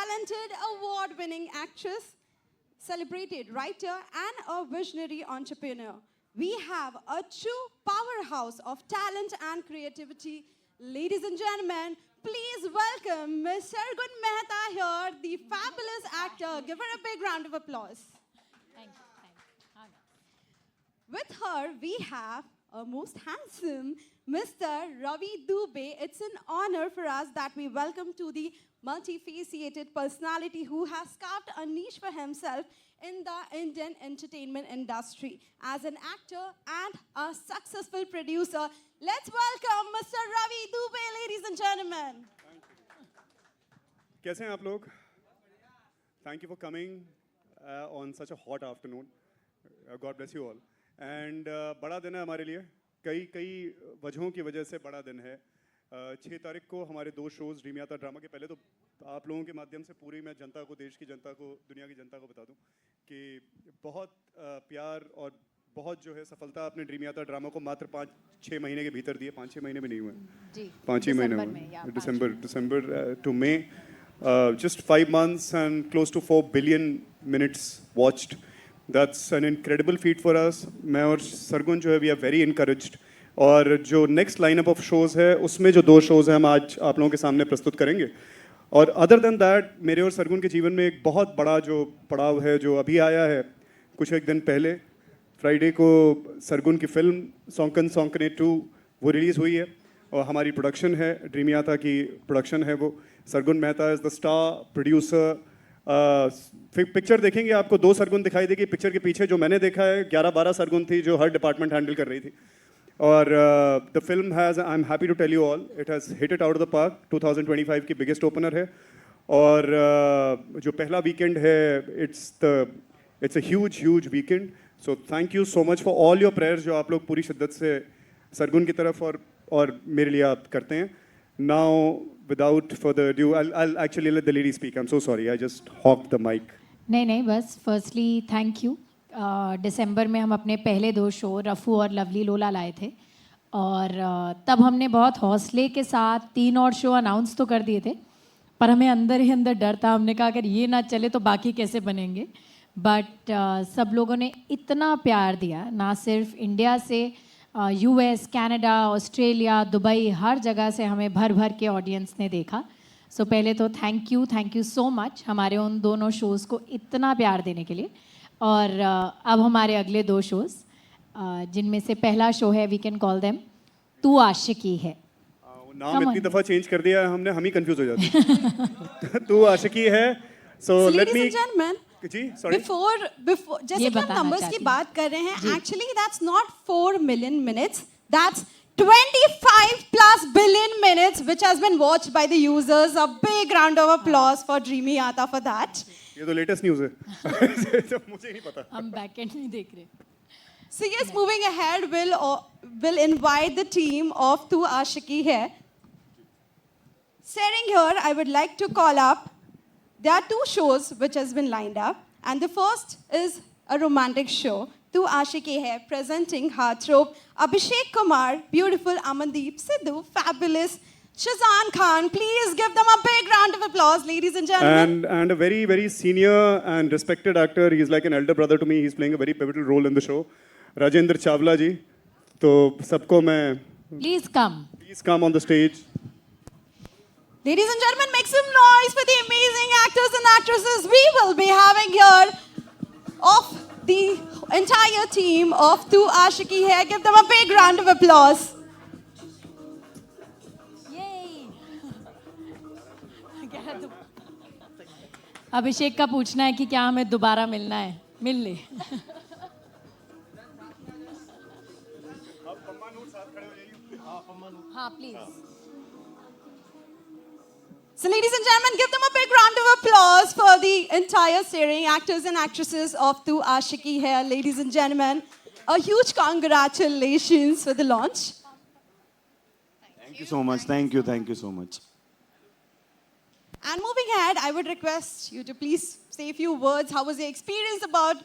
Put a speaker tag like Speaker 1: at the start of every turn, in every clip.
Speaker 1: talented, award-winning actress, celebrated writer, and a visionary entrepreneur. We have a true powerhouse of talent and creativity. Ladies and gentlemen, please welcome Ms. Sargun Mehta here, the fabulous actor. Give her a big round of applause.
Speaker 2: Thank you. Thank you.
Speaker 1: With her, we have a most handsome Mr. Ravi Dubey. It's an honor for us that we welcome to the multifaceted personality who has carved a niche for himself in the Indian entertainment industry. As an actor and a successful producer, let's welcome Mr. Ravi Dubey, ladies and gentlemen.
Speaker 3: कैसे हैं आप लोग? Thank you for coming on such a hot afternoon. God bless you all. And बड़ा दिन है हमारे लिए. कई वजहों की वजह से बड़ा दिन है. 6 तारीख को हमारे 2 शोज़ ड्रीम यात्रा ड्रामा के पहले तो आप लोगों के माध्यम से पूरी मैं जनता को, देश की जनता को, दुनिया की जनता को बता दूं कि बहुत प्यार और बहुत जो है सफलता अपने ड्रीम यात्रा ड्रामा को मात्र 5-6 महीने के भीतर दिए. 5-6 महीने भी नहीं हुए.
Speaker 2: जी.
Speaker 3: 5 ही महीने हुए. December to May. Just 5 months and close to 4 billion minutes watched. That's an incredible feat for us. मैं और सरगुन जो है we are very encouraged. और जो next lineup of shows है उसमें जो 2 shows हैं हम आज आप लोगों के सामने प्रस्तुत करेंगे. और other than that मेरे और सरगुन के जीवन में एक बहुत बड़ा जो पड़ाव है जो अभी आया है कुछ एक दिन पहले फ्राइडे को सरगुन की फिल्म सौंकन सौंकने 2 वो रिलीज़ हुई है और हमारी प्रोडक्शन है ड्रीम यात्रा की प्रोडक्शन है वो. Sargun Mehta is the star producer. फिर पिक्चर देखेंगे आपको 2 सरगुन दिखाई देगी. पिक्चर के पीछे जो मैंने देखा है 11-12 सरगुन थी जो हर डिपार्टमेंट हैंडल कर रही थी. और the film has I am happy to tell you all it has hit it out of the park. 2025 की बिगेस्ट ओपनर है और जो पहला वीकेंड है it's a huge weekend. So thank you so much for all your prayers जो आप लोग पूरी शिद्दत से सरगुन की तरफ और मेरे लिए आप करते हैं. Now without further ado, I'll actually let the lady speak. I'm so sorry, I just hogged the mic.
Speaker 2: नहीं बस फर्स्टली थैंक यू. दिसंबर में हम अपने पहले 2 शो रफू और लवली लोला लाए थे और तब हमने बहुत हौसले के साथ 3 और शो अनाउंस तो कर दिए थे पर हमें अंदर ही अंदर डर था. हमने कहा अगर ये ना चले तो बाकी कैसे बनेंगे. बट सब लोगों ने इतना प्यार दिया ना सिर्फ इंडिया से US, कनाडा, ऑस्ट्रेलिया, दुबई हर जगह से हमें भर के ऑडियंस ने देखा. सो पहले तो थैंक यू सो मच हमारे उन दोनों शोज़ को इतना प्यार देने के लिए. और अब हमारे अगले 2 शोज़ जिनमें से पहला शो है वी कैन कॉल देम तू आशिकी है.
Speaker 3: नाम इतनी दफ़ा चेंज कर दिया हमने हम ही कंफ्यूज हो जाते हैं. तू आशिकी है. सो लेट मी जी सॉरी
Speaker 1: before जैसे कि हम नंबर्स की बात कर रहे हैं actually that's not 4 million minutes, that's 25+ billion minutes which has been watched by the users. A big round of applause for Dreamy Yata for that.
Speaker 3: ये तो लेटेस्ट न्यूज़ है. मुझे नहीं पता.
Speaker 2: हम बैकएंड नहीं देख रहे.
Speaker 1: So yes, moving ahead, we'll invite the team of Tu Ashiki here. Starting here, I would like to call up. There are 2 shows which has been lined up, and the first is a romantic show, Tu Ashiki Hai, presenting heartthrob Abhishek Kumar, beautiful Amandeep Sidhu, fabulous Shazan Khan. Please give them a big round of applause, ladies and gentlemen.
Speaker 3: And a very senior and respected actor. He's like an elder brother to me. He's playing a very pivotal role in the show. Rajendra Chawla ji. तो सबको मैं
Speaker 2: Please come
Speaker 3: on the stage.
Speaker 1: Ladies and gentlemen, make some noise for the amazing actors and actresses we will be having here of the entire team of Tu Ashiki Hai. Give them a big round of applause.
Speaker 2: Yay! अभिषेक का पूछना है कि क्या हमें दोबारा मिलना है. मिल ले. हाँ please.
Speaker 1: So ladies and gentlemen, give them a big round of applause for the entire starring actors and actresses of Tu Ashiki Hai. Ladies and gentlemen, a huge congratulations for the launch.
Speaker 4: Thank you so much. Thank you so much.
Speaker 1: And moving ahead, I would request you to please say a few words. How was the experience about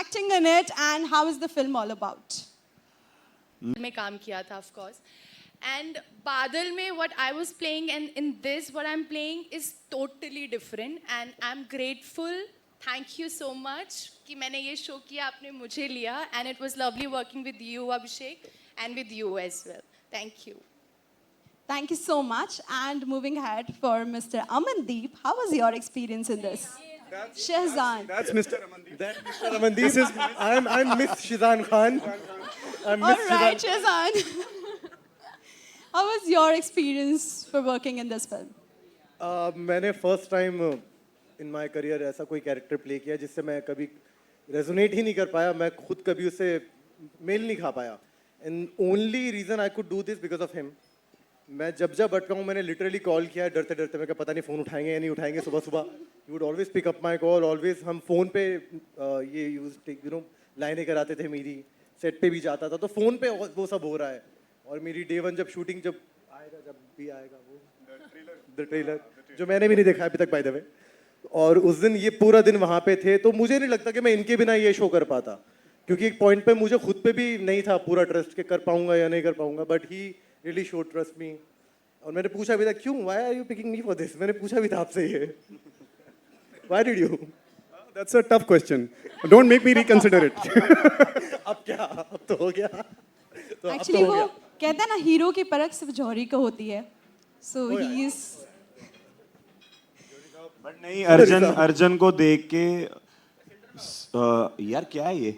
Speaker 1: acting in it and how is the film all about?
Speaker 5: में काम किया था of course And Badal mein what I was playing and in this what I'm playing is totally different and I'm grateful. Thank you so much कि मैंने ये show किया, आपने मुझे लिया, and it was lovely working with you Abhishek and with you as well. Thank you.
Speaker 1: Thank you so much. And moving ahead for Mr. Amandeep, how was your experience in this? Shehzan.
Speaker 3: That's Mr. Amandeep.
Speaker 6: That Mr. Amandeep. I'm Miss Shizan Khan. I'm
Speaker 1: All
Speaker 6: Miss
Speaker 1: right, Shehzan. How was your experience for working in this film?
Speaker 6: मैंने first time in my career ऐसा कोई character play किया जिससे मैं कभी resonate ही नहीं कर पाया, मैं खुद कभी उससे मेल नहीं खा पाया. And only reason I could do this because of him. मैं जब अटका हूँ, मैंने लिटरली कॉल किया डरते डरते. मैं पता नहीं फ़ोन उठाएंगे या नहीं उठाएंगे. सुबह सुबह you would always pick up my call. Always हम फ़ोन पे ये यूज लाइनें कराते थे मेरी. सेट पे भी जाता था तो फ़ोन पे वो सब हो रहा है. और मेरी डे वन जब शूटिंग जब भी आएगा वो द ट्रेलर जो मैंने भी नहीं देखा अभी तक बाय द वे. और उस दिन ये पूरा दिन वहाँ पे थे तो मुझे नहीं लगता कि मैं इनके बिना ये शो कर पाता, क्योंकि एक पॉइंट पे मुझे खुद पे भी नहीं था पूरा ट्रस्ट कि कर पाऊंगा या नहीं कर पाऊंगा. But he really show trust me. और मैंने पूछा भी था क्यों, why are you picking me for this. मैंने पूछा भी था आपसे ये why did you.
Speaker 3: That's a tough question. Don't make me reconsider it.
Speaker 6: अब क्या, अब तो हो गया. तो अब
Speaker 1: Actually
Speaker 6: तो हो
Speaker 1: वो
Speaker 6: गया.
Speaker 1: कहते हैं ना, हीरो की परख सिर्फ जौहरी को होती है. So he is.
Speaker 4: बट नहीं, अर्जन को देख के यार क्या है ये.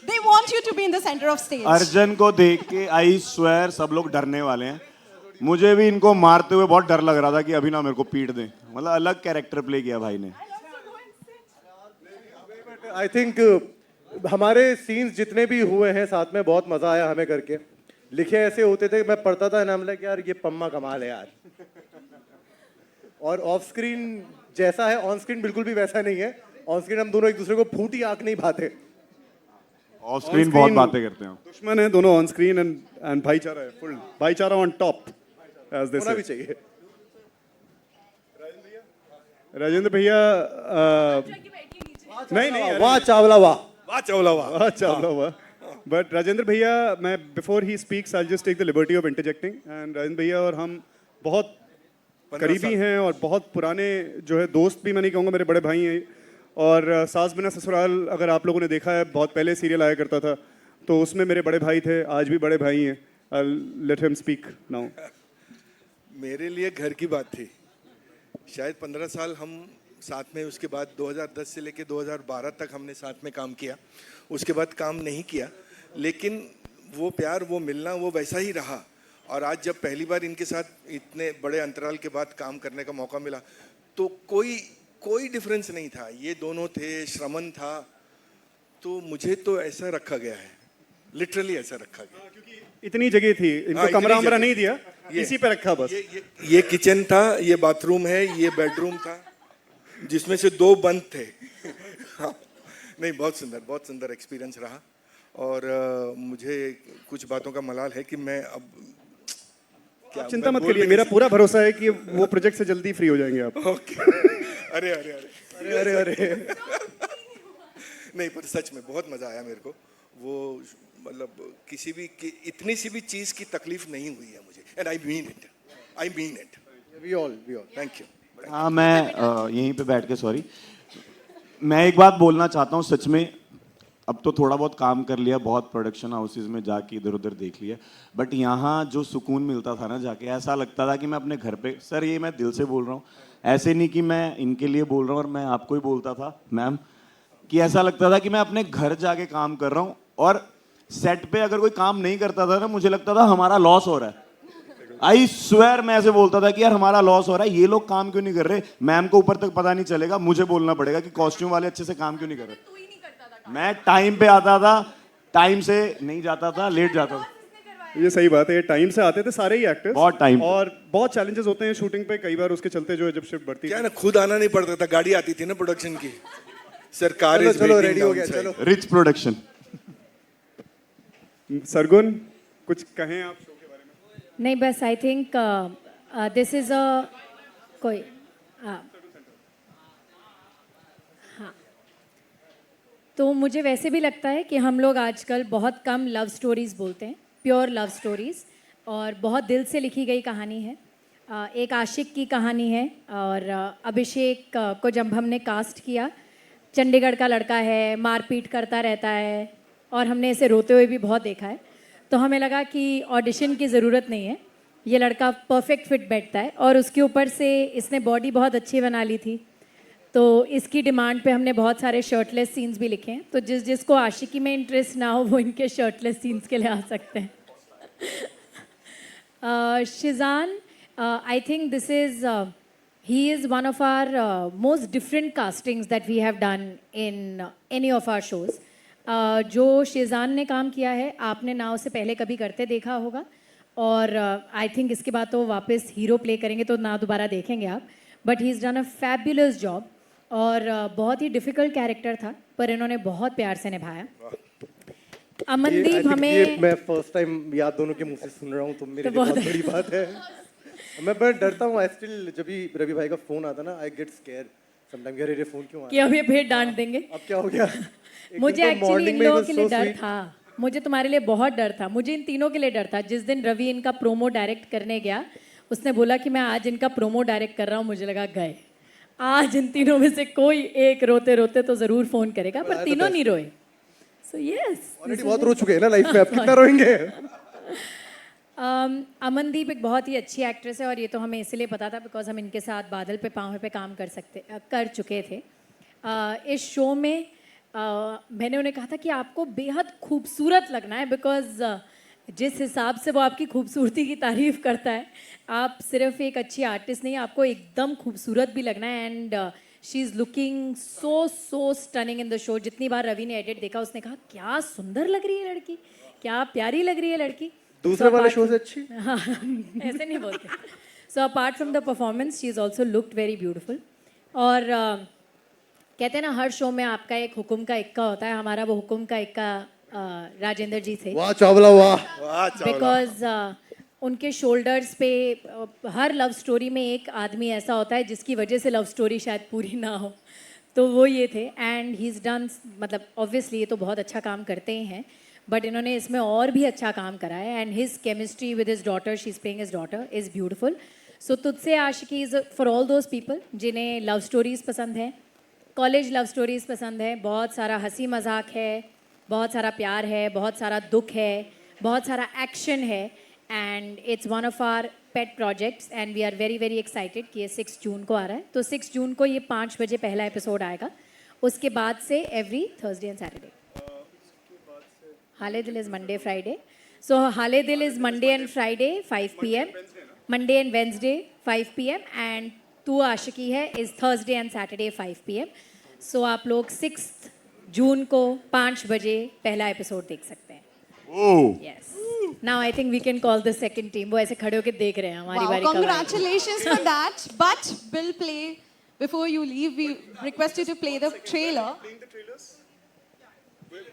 Speaker 1: They want you to be in the center of stage.
Speaker 4: अर्जन को देख के आई स्वेयर सब लोग डरने वाले हैं. मुझे भी इनको मारते हुए बहुत डर लग रहा था कि अभी ना मेरे को पीट दें. मतलब अलग कैरेक्टर प्ले किया भाई ने.
Speaker 6: आई थिंक हमारे सीन्स जितने भी हुए हैं साथ में बहुत मजा आया हमें करके. लिखे ऐसे होते थे, मैं पढ़ता था नाम लाइक यार ये पम्मा कमाल है यार. और ऑफ स्क्रीन जैसा है ऑन स्क्रीन बिल्कुल भी वैसा नहीं है. ऑन स्क्रीन हम दोनों एक दूसरे को फूटी आंख नहीं भाते.
Speaker 4: ऑफ स्क्रीन बहुत बातें करते हैं.
Speaker 3: दुश्मन है दोनों ऑन स्क्रीन एंड भाईचारा है. फुल भाईचारा ऑन टॉप एज दे
Speaker 6: होना भी
Speaker 3: से.
Speaker 6: चाहिए.
Speaker 3: राजेंद्र भैया नहीं
Speaker 6: वाह चावला वाह.
Speaker 7: वाह चावला वाह.
Speaker 3: अच्छा हुआ. बट राजेंद्र भैया, मैं बिफोर ही speaks I just take the liberty of interjecting. And Rajendra भैया और हम बहुत करीबी हैं और बहुत पुराने जो है दोस्त भी मैं नहीं कहूँगा, मेरे बड़े भाई हैं. और सास बिना ससुराल अगर आप लोगों ने देखा है, बहुत पहले सीरियल आया करता था, तो उसमें मेरे बड़े भाई थे, आज भी बड़े भाई हैं. I let him speak now.
Speaker 7: मेरे लिए घर की बात थी. शायद 15 साल हम साथ में, उसके बाद 2010 से लेके 2012 तक हमने साथ में काम किया. उसके बाद काम नहीं किया, लेकिन वो प्यार, वो मिलना, वो वैसा ही रहा. और आज जब पहली बार इनके साथ इतने बड़े अंतराल के बाद काम करने का मौका मिला, तो कोई डिफरेंस नहीं था. ये दोनों थे, श्रमन था. तो मुझे तो ऐसा रखा गया है, लिटरली ऐसा रखा गया.
Speaker 3: क्योंकि इतनी जगह थी, इनको
Speaker 7: इतनी
Speaker 3: कमरा वमरा
Speaker 7: जगह.
Speaker 3: नहीं दिया, इसी पे रखा बस.
Speaker 7: ये किचन था, ये बाथरूम है, ये बेडरूम था, जिसमें से 2 बंद थे. हाँ, नहीं, बहुत सुंदर एक्सपीरियंस रहा. और मुझे कुछ बातों का मलाल है कि मैं अब
Speaker 3: आप चिंता मत करिए, मेरा पूरा भरोसा है कि वो प्रोजेक्ट से जल्दी फ्री हो जाएंगे आप.
Speaker 7: ओके. अरे अरे अरे
Speaker 6: अरे अरे
Speaker 7: नहीं, पर सच में बहुत मजा आया मेरे को. वो मतलब इतनी सी भी चीज की तकलीफ नहीं हुई है मुझे. And I mean it.
Speaker 6: We all
Speaker 7: thank you.
Speaker 4: हाँ, मैं यहीं पे बैठ के सॉरी, मैं एक बात बोलना चाहता हूँ. सच में अब तो थोड़ा बहुत काम कर लिया, बहुत प्रोडक्शन हाउसेज में जाके इधर उधर देख लिया, बट यहाँ जो सुकून मिलता था ना जाके, ऐसा लगता था कि मैं अपने घर पे. सर ये मैं दिल से बोल रहा हूँ, ऐसे नहीं कि मैं इनके लिए बोल रहा हूँ. और मैं आपको ही बोलता था मैम कि ऐसा लगता था कि मैं अपने घर जाके काम कर रहा हूँ. और सेट पे अगर कोई काम नहीं करता था ना, मुझे लगता था हमारा लॉस हो रहा है. आई स्वेयर मैं ऐसे बोलता था कि यार हमारा लॉस हो रहा है, ये लोग काम क्यों नहीं कर रहे. मैम को ऊपर तक पता नहीं चलेगा, मुझे बोलना पड़ेगा कि कॉस्ट्यूम वाले अच्छे से काम क्यों नहीं कर रहे. मैं टाइम पे आता था, टाइम से नहीं जाता था, लेट जाता था.
Speaker 3: ये सही बात है, टाइम से आते थे सारे ही एक्टर्स.
Speaker 4: बहुत टाइम.
Speaker 3: और बहुत चैलेंजेस होते हैं शूटिंग पे कई बार, उसके चलते जो है जब शिफ्ट बढ़ती
Speaker 7: क्या
Speaker 3: है
Speaker 7: ना, खुद आना नहीं पड़ता था, गाड़ी आती थी ना प्रोडक्शन की. सरकार
Speaker 6: चलो रेडी हो गया. चलो
Speaker 4: रिच प्रोडक्शन.
Speaker 3: सरगुन कुछ कहें आप शो के बारे में.
Speaker 2: नहीं, बस आई थिंक दिस इज अ कोई हाँ. तो मुझे वैसे भी लगता है कि हम लोग आजकल बहुत कम लव स्टोरीज बोलते हैं, प्योर लव स्टोरीज. और बहुत दिल से लिखी गई कहानी है। एक आशिक की कहानी है और अभिषेक को जब हमने कास्ट किया, चंडीगढ़ का लड़का है, मारपीट करता रहता है और हमने इसे रोते हुए भी बहुत देखा है, तो हमें लगा कि ऑडिशन की ज़रूरत नहीं है, ये लड़का परफेक्ट फिट बैठता है। और उसके ऊपर से इसने बॉडी बहुत अच्छी बना ली थी, तो इसकी डिमांड पे हमने बहुत सारे शर्टलेस सीन्स भी लिखे हैं। तो जिसको आशिकी में इंटरेस्ट ना हो वो इनके शर्टलेस सीन्स के लिए आ सकते हैं। Sheezan, I think this is he is one of our most different castings that we have done in any of our shows. जो शिजान ने काम किया है आपने ना उसे पहले कभी करते देखा होगा, और आई थिंक इसके बाद तो वापस हीरो प्ले करेंगे तो ना दोबारा देखेंगे आप, but he is done a fabulous job. और बहुत ही डिफ़िकल्ट कैरेक्टर था पर इन्होंने बहुत प्यार से निभाया। अमनदीप हमें,
Speaker 6: मैं फर्स्ट टाइम याद दोनों के मुंह से सुन रहा हूँ, तो मेरे लिए बहुत बड़ी बात है। मैं बड़ा डरता हूँ, आई स्टिल, जब भी रवि भाई का फोन आता ना, आई गेट स्केयर समटाइम, यार ये फोन क्यों आ
Speaker 2: कि अब ये फिर डांट देंगे।
Speaker 6: अब क्या हो गया?
Speaker 2: मुझे एक्चुअली इन लोगों के लिए डर था, मुझे तुम्हारे लिए बहुत डर था, मुझे इन तीनों के लिए डर था। जिस दिन रवि इनका प्रोमो डायरेक्ट करने गया, उसने बोला कि मैं आज इनका प्रोमो डायरेक्ट कर रहा हूँ, मुझे लगा गए आज इन तीनों में से कोई एक रोते रोते तो ज़रूर फ़ोन करेगा, पर तीनों नहीं रोए। सो यस,
Speaker 6: ऑलरेडी बहुत रो चुके हैं ना लाइफ में, अब कितना रोएंगे?
Speaker 2: अमनदीप एक बहुत ही अच्छी एक्ट्रेस है और ये तो हमें इसलिए पता था बिकॉज हम इनके साथ बादल पे पाँव पे काम कर चुके थे। इस शो में मैंने उन्हें कहा था कि आपको बेहद खूबसूरत लगना है, बिकॉज जिस हिसाब से वो आपकी खूबसूरती की तारीफ़ करता है, आप सिर्फ एक अच्छी आर्टिस्ट नहीं, आपको एकदम खूबसूरत भी लगना है। And she is looking so stunning in the show. जितनी बार रवि ने एडिट देखा उसने कहा क्या सुंदर लग रही है लड़की, क्या प्यारी लग रही है लड़की।
Speaker 6: दूसरे वाले शो से अच्छी?
Speaker 2: हाँ, ऐसे नहीं बोलते। So apart from the performance she is also looked very beautiful. और कहते हैं ना हर शो में आपका एक हुक्म का इक्का होता है, हमारा वो हुक्म का इक्का राजेंद्र जी थे।
Speaker 6: वाह चावला वाह,
Speaker 2: बिकॉज उनके शोल्डर्स पे हर लव स्टोरी में एक आदमी ऐसा होता है जिसकी वजह से लव स्टोरी शायद पूरी ना हो, तो वो ये थे। एंड ही इज़ डन, मतलब ऑब्वियसली ये तो बहुत अच्छा काम करते ही हैं, बट इन्होंने इसमें और भी अच्छा काम करा है। And his chemistry with his daughter, she is playing his daughter, is beautiful. So Tujhse Aashiqui is for all those people जिन्हें लव स्टोरीज़ पसंद हैं, कॉलेज लव स्टोरीज़ पसंद है, बहुत सारा हंसी मजाक है, बहुत सारा प्यार है, बहुत सारा दुख है, बहुत सारा एक्शन है। And it's one of our pet projects and we are very very excited कि ये 6 जून को आ रहा है। तो 6 जून को ये 5 बजे पहला एपिसोड आएगा, उसके बाद से एवरी थर्सडे एंड सैटरडे। हाले दिल इज़ मंडे फ्राइडे, सो हाले दिल is Monday and Friday 5 PM, Monday and Wednesday 5 PM, and तू आशिकी है is Thursday and Saturday 5 PM। सो आप लोग 6 जून को 5 बजे पहला एपिसोड देख सकते हैं। Yes, now I think we can call the second team. वो ऐसे खड़े होकर देख रहे हैं हमारी
Speaker 1: Wow,
Speaker 2: बारी कब आएगी।
Speaker 1: congratulations for that. But we'll play, before you leave, we request you to play the trailer.
Speaker 3: Playing the trailers?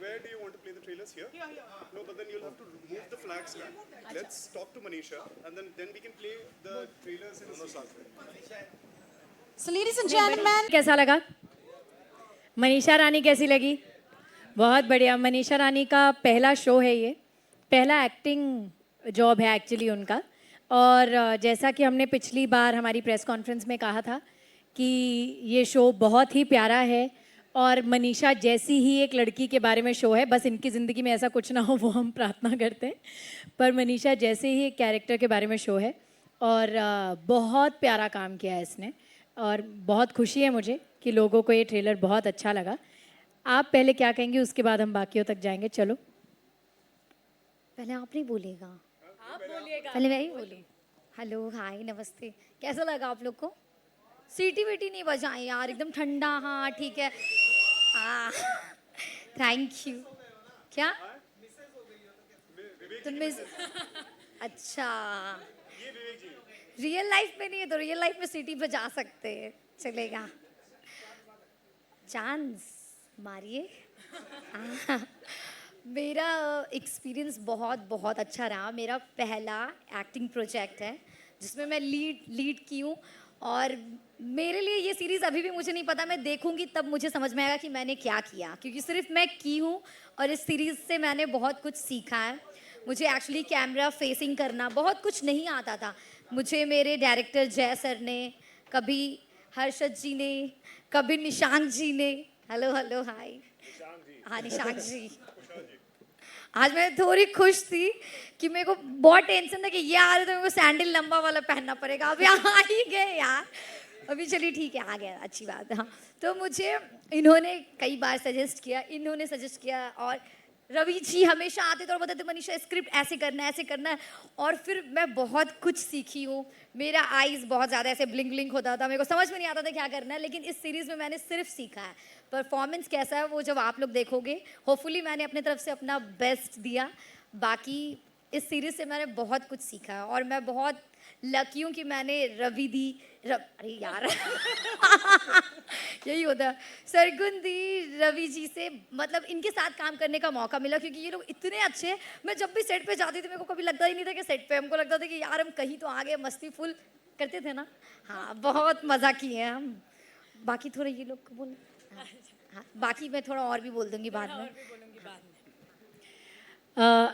Speaker 3: Where do you want to play the trailers? Here? No, but then you'll have to move the flags now. Let's talk to Manisha and then we can play the trailers in the साथ में.
Speaker 1: So, ladies and gentlemen,
Speaker 2: कैसा लगा? मनीषा रानी कैसी लगी? बहुत बढ़िया। मनीषा रानी का पहला शो है ये, पहला एक्टिंग जॉब है एक्चुअली उनका। और जैसा कि हमने पिछली बार हमारी प्रेस कॉन्फ्रेंस में कहा था कि ये शो बहुत ही प्यारा है और मनीषा जैसी ही एक लड़की के बारे में शो है, बस इनकी ज़िंदगी में ऐसा कुछ ना हो वो हम प्रार्थना करते हैं, पर मनीषा जैसे ही एक कैरेक्टर के बारे में शो है। और बहुत प्यारा काम किया है इसने और बहुत खुशी है मुझे कि लोगों को ये ट्रेलर बहुत अच्छा लगा। आप पहले क्या कहेंगे, उसके बाद हम बाकियों तक जाएंगे। चलो
Speaker 8: पहले आप नहीं बोलिएगा,
Speaker 2: आप बोलिएगा।
Speaker 8: पहले मैं ही बोली। हेलो हाय नमस्ते, कैसा लगा आप लोग को? सीटी वीटी नहीं बजाएं यार, एकदम ठंडा। हाँ ठीक है, थैंक यू। क्या तुम मिस? अच्छा, रियल लाइफ में नहीं है तो रियल लाइफ में सीटी बजा सकते हैं, चलेगा। चांस मारिए। मेरा एक्सपीरियंस बहुत बहुत अच्छा रहा। मेरा पहला एक्टिंग प्रोजेक्ट है जिसमें मैं लीड की हूँ और मेरे लिए ये सीरीज़ अभी भी मुझे नहीं पता, मैं देखूंगी तब मुझे समझ में आएगा कि मैंने क्या किया, क्योंकि सिर्फ मैं की हूँ और इस सीरीज़ से मैंने बहुत कुछ सीखा है। मुझे एक्चुअली कैमरा फेसिंग करना बहुत कुछ नहीं आता था। मुझे मेरे डायरेक्टर जय सर ने, कभी हर्षद जी ने, कभी निशांक जी ने, हेलो हेलो हाय, हाँ निशांक जी, आज मैं थोड़ी खुश थी कि मेरे को बहुत टेंशन था कि ये आ रहे तो मेरे को सैंडल लंबा वाला पहनना पड़ेगा, अभी आ ही गए यार, अभी चलिए ठीक है आ गया, अच्छी बात है। हाँ तो मुझे इन्होंने कई बार सजेस्ट किया और रवि जी हमेशा आते थे और बताते मनीषा स्क्रिप्ट ऐसे करना है और फिर मैं बहुत कुछ सीखी हूँ। मेरा आईज बहुत ज़्यादा ऐसे ब्लिंक ब्लिंक होता था, मेरे को समझ में नहीं आता था क्या करना है, लेकिन इस सीरीज़ में मैंने सिर्फ सीखा है। परफॉर्मेंस कैसा है वो जब आप लोग देखोगे, होपफुली मैंने अपने तरफ से अपना बेस्ट दिया। बाकी इस सीरीज़ से मैंने बहुत कुछ सीखा है और मैं बहुत लकी हूँ कि मैंने अरे यार यही होता है, सरगुन दी, रवि जी से मतलब इनके साथ काम करने का मौका मिला क्योंकि ये लोग इतने अच्छे हैं। मैं जब भी सेट पे जाती थी मेरे को कभी लगता ही नहीं था कि सेट पे, हमको लगता था कि यार हम कहीं तो आ गए, मस्ती फुल करते थे ना। हाँ बहुत मज़ा किए हैं हम। बाकी थोड़ा ये लोग को बोल, हाँ बाकी मैं थोड़ा और भी बोल दूंगी बाद में।